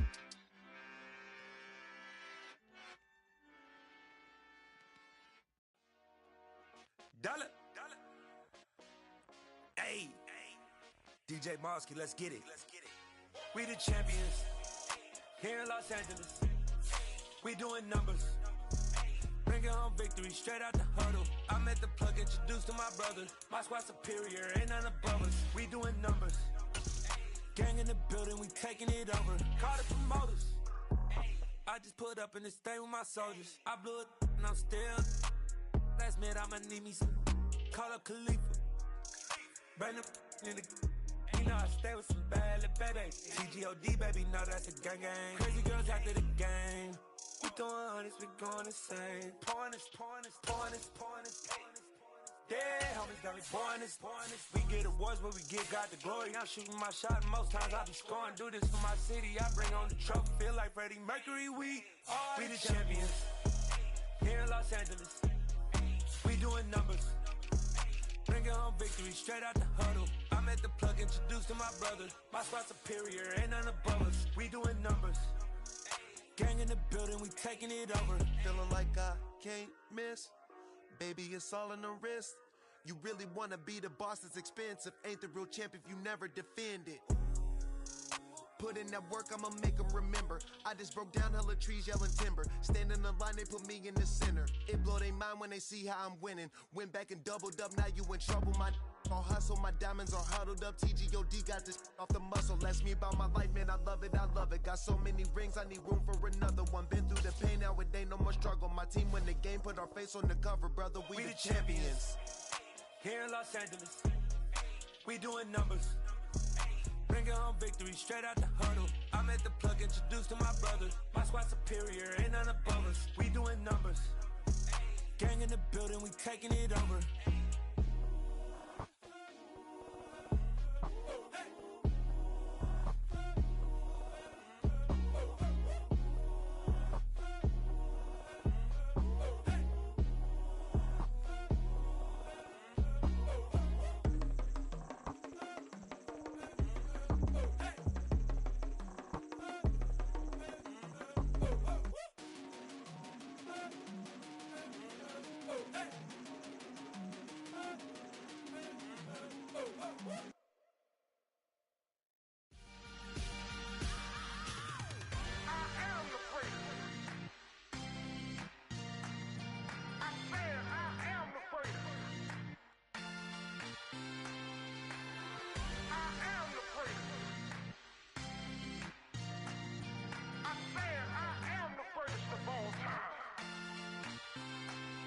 Dollar. Hey. DJ Mosky, let's get it. We the champions. Here in Los Angeles, we doing numbers. Bringing home victory straight out the huddle. I met the plug, introduced to my brother. My squad superior, ain't none above us. We doing numbers. Gang in the building, we taking it over. Call the promoters. I just put up in this thing with my soldiers. I blew it and I'm still. Last minute I'ma need me some. Call up Khalifa. Bring the in the. You know I stay with some bad little baby. TGOD baby, know that's a gang gang. Crazy girls after the game. We throwing hundreds, we going insane. Pouring this. Yeah, homies got me pouring this. We get awards, but we give God the glory. I'm shooting my shot, and most times I be scoring. Do this for my city, I bring on the trophy. Feel like Freddie Mercury, we the champions. Here in Los Angeles, we doing numbers. Bringing home victory straight out the huddle. I met the plug, introduced to my brother. My squad superior, ain't none above us. We doing numbers. Gang in the building, we taking it over. Feeling like I can't miss. Baby, it's all in the wrist. You really wanna be the boss, it's expensive. Ain't the real champ if you never defend it. Put in that work, I'ma make them remember. I just broke down hella trees, yelling timber. Stand in the line, they put me in the center. It blow their mind when they see how I'm winning. Went back and doubled up, now you in trouble. My all hustle, my diamonds are huddled up. TGOD got this off the muscle. Ask me about my life, man, I love it. Got so many rings, I need room for another one. Been through the pain, now it ain't no more struggle. My team win the game, put our face on the cover, brother. We the champions. Here in Los Angeles, we doing numbers. Bringing home victory straight out the huddle. I met the plug, introduced to my brother. My squad superior, ain't none above us. We doing numbers. Gang in the building, we taking it over.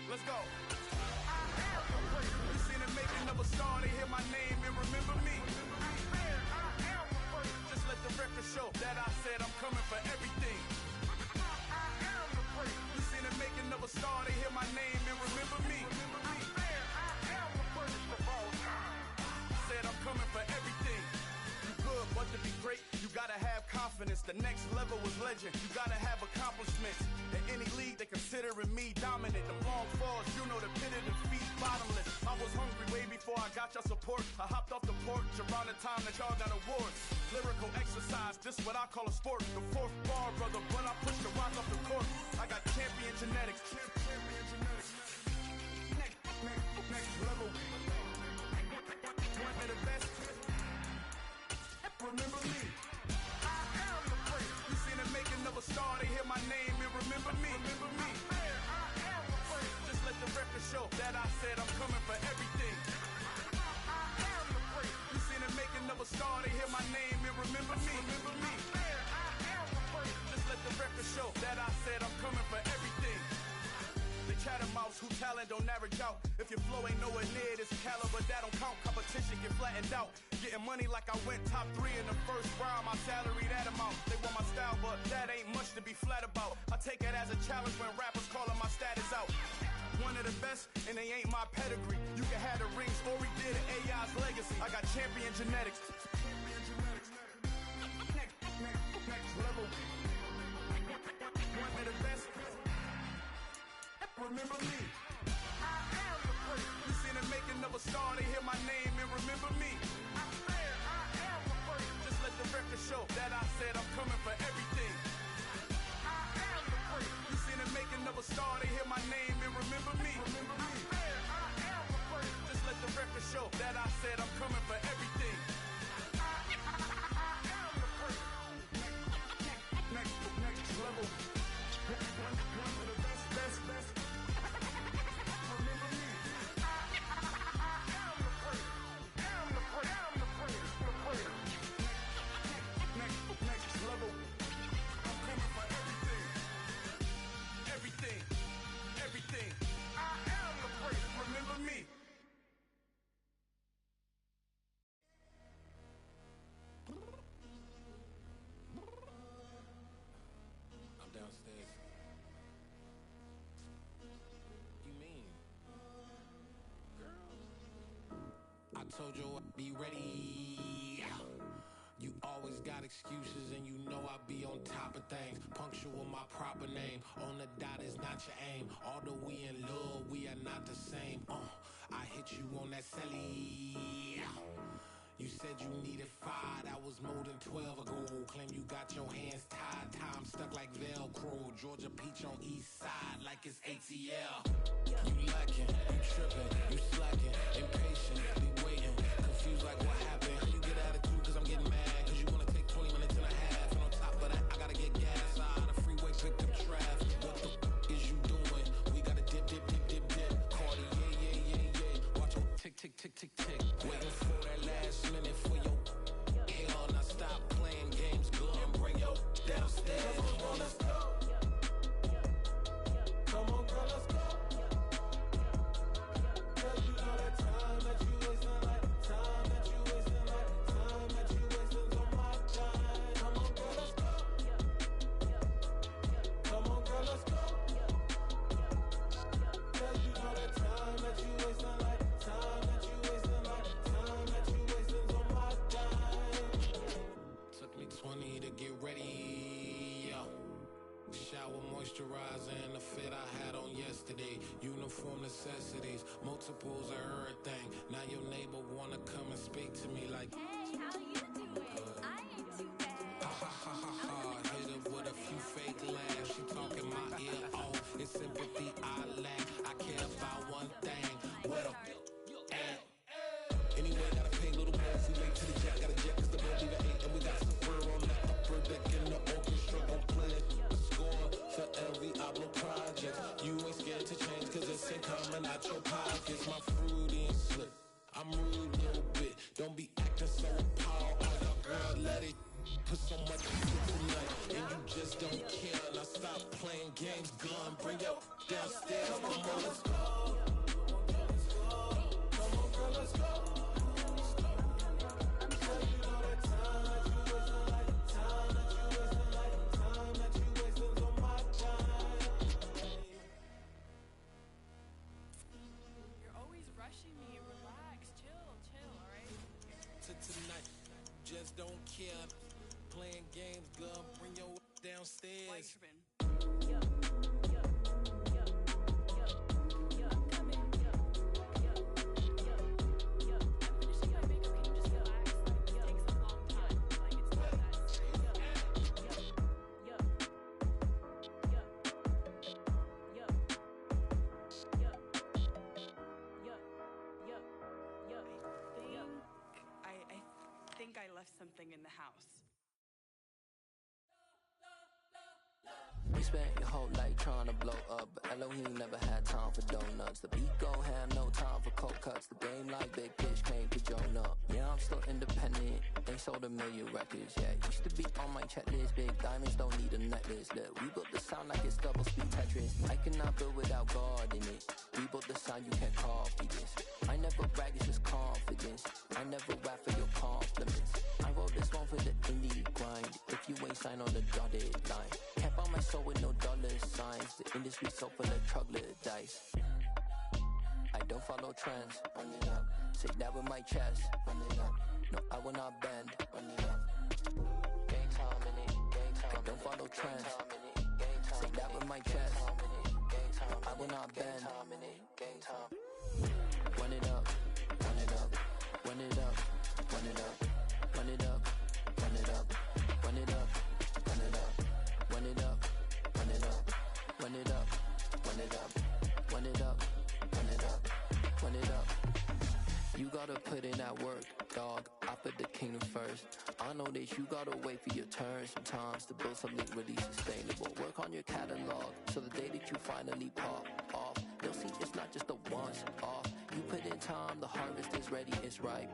Let's go. You seen the making of a star, they hear my name and remember me. Just let the record show that I said I'm coming for everything. You seen the making of a star, they hear my name and remember me. Said I'm coming for everything. You good, but to be great, you gotta have confidence. The next level was legend. You gotta have accomplishments. In any league, they considering me dominant. The long falls, you know the pit of defeat, bottomless. I was hungry way before I got your support. I hopped off the porch around the time that y'all got awards. Lyrical exercise, this what I call a sport. The fourth bar, brother, when I push the rock off the court. I got champion genetics. Next level. One of the best. Remember me. I am the prince. You seen the making of a star, they hear my name and remember me. Remember me. I am the prince. Just let the record show that I said I'm coming for everything. I am the prince. You seen the making of a star, they hear my name and remember me. Remember me. I am the prince. Just let the record show that I said I'm coming for everything. The chattermouths who talent don't average out. If your flow ain't nowhere near this caliber, that don't count. Competition get flattened out. Getting money like I went top 3 in the first round. My salary that amount. They want my style, but that ain't much to be flat about. I take it as a challenge when rappers calling my status out. One of the best, and they ain't my pedigree. You can have the rings, or we did it, AI's legacy. I got champion genetics. Next level. One of the best. Remember me. I am the prince. You seen the making of a star, they hear my name and remember me. I said I am the prince. Just let the record show that I said I'm coming for everything. I am the prince. You seen the making of a star, they hear my name and remember me. Remember me. I said I am the prince. Just let the record show that I said I'm coming for everything. I am the prince. Next be ready. You always got excuses and you know I be on top of things. Punctual my proper name. On the dot is not your aim. Although we in love, we are not the same. I hit you on that celly. You said you needed 5, that was more than 12 ago. Claim you got your hands tied, time stuck like Velcro. Georgia Peach on east side like it's ATL. You lacking, you tripping, you slacking, impatient, be waiting, confused like what happened. You get attitude cause I'm getting mad, cause you wanna take 20 minutes and a half. And on top of that, I gotta get gas out of the freeway, picked up traffic. What the is you doing? We gotta dip, dip, dip, dip, dip. Cardi, yeah. Watch your tick, tick, tick, tick, tick. Waiting for that last minute for your hell. Now stop playing games, go and bring your downstairs. Come on, let's go. Come on, girl, let's go. Cause you know that time that you wasting, like time that you wasting, like time that you wasting on my time. Come on, girl, let's go. Come on, girl, let's go. Cause you know that time that you wasting, like time that you wasting, like time that you wasting on my time. Took me 20 to get ready. Shower, moisturizer, and the fit I had on yesterday. Uniform necessities, multiples of everything. Now your neighbor wanna come and speak to me like, hey, how you doing? I ain't too bad. ha ha ha ha ha. Hit her with a few fake laughs. She talking my ear off. It's sympathy I lack. I care about one thing. What a at. Anyway, gotta pay a little more if we late to the jack. Got a jet cause the boat leave at 8. And we got Super on the upper deck in the orchestra. Gon' play a score for every album project. You ain't scared to change cause it's ain't coming out your pockets. My fruity and slip. I'm rude a little bit. Don't be acting so appalled. Oh, your girl, let it put so much into tonight. And you just don't care. Now stop playing games, gun. Bring your downstairs. Come on, girl, let's go. Come on, girl, let's go. Cause you know that time that you wasting, like time that you wasting, like time that you wasting on my time. You're always rushing me. Relax, chill, alright? To tonight, just don't care. Playing games, gun. Bring your downstairs. Why you tripping? I think I left something in the house. You spent your whole life trying to blow up, but Elohim never had time for donuts. The beat gon' have no time for cold cuts. The game like Big Fish came to Jonah. Yeah, I'm still independent, ain't sold a million records. Yeah, used to be on my checklist. Big diamonds don't need a necklace. Look, we built the sound like it's double speed Tetris. I cannot build without God in it. We built the sound, you can't copy this. I never brag, it's just confidence. I never rap for your compliments. I wrote this one for the indie grind. If you ain't signed on the dotted line, can't buy my soul with no dollar signs. The industry so full of troglodytes. I don't follow trends. Run it up. Say that with my chest. Run it up. No, I will not bend. Run it up. Gang time in it. Gang time. I don't follow trends. Say that with my chest. No, I will not bend. Gang time. Run it up. Run it up. Run it up. Run it up. Run it up. Run it up. Run it up. Run it up. Run it up. Run it up. Run it up. Run it up. Run it up. Run it up. Run it up. You gotta put in that work, dog. I put the kingdom first. I know that you gotta wait for your turn sometimes to build something really sustainable. Work on your catalog so the day that you finally pop off, they'll see it's not just a once off. You put in time, the harvest is ready, it's ripe.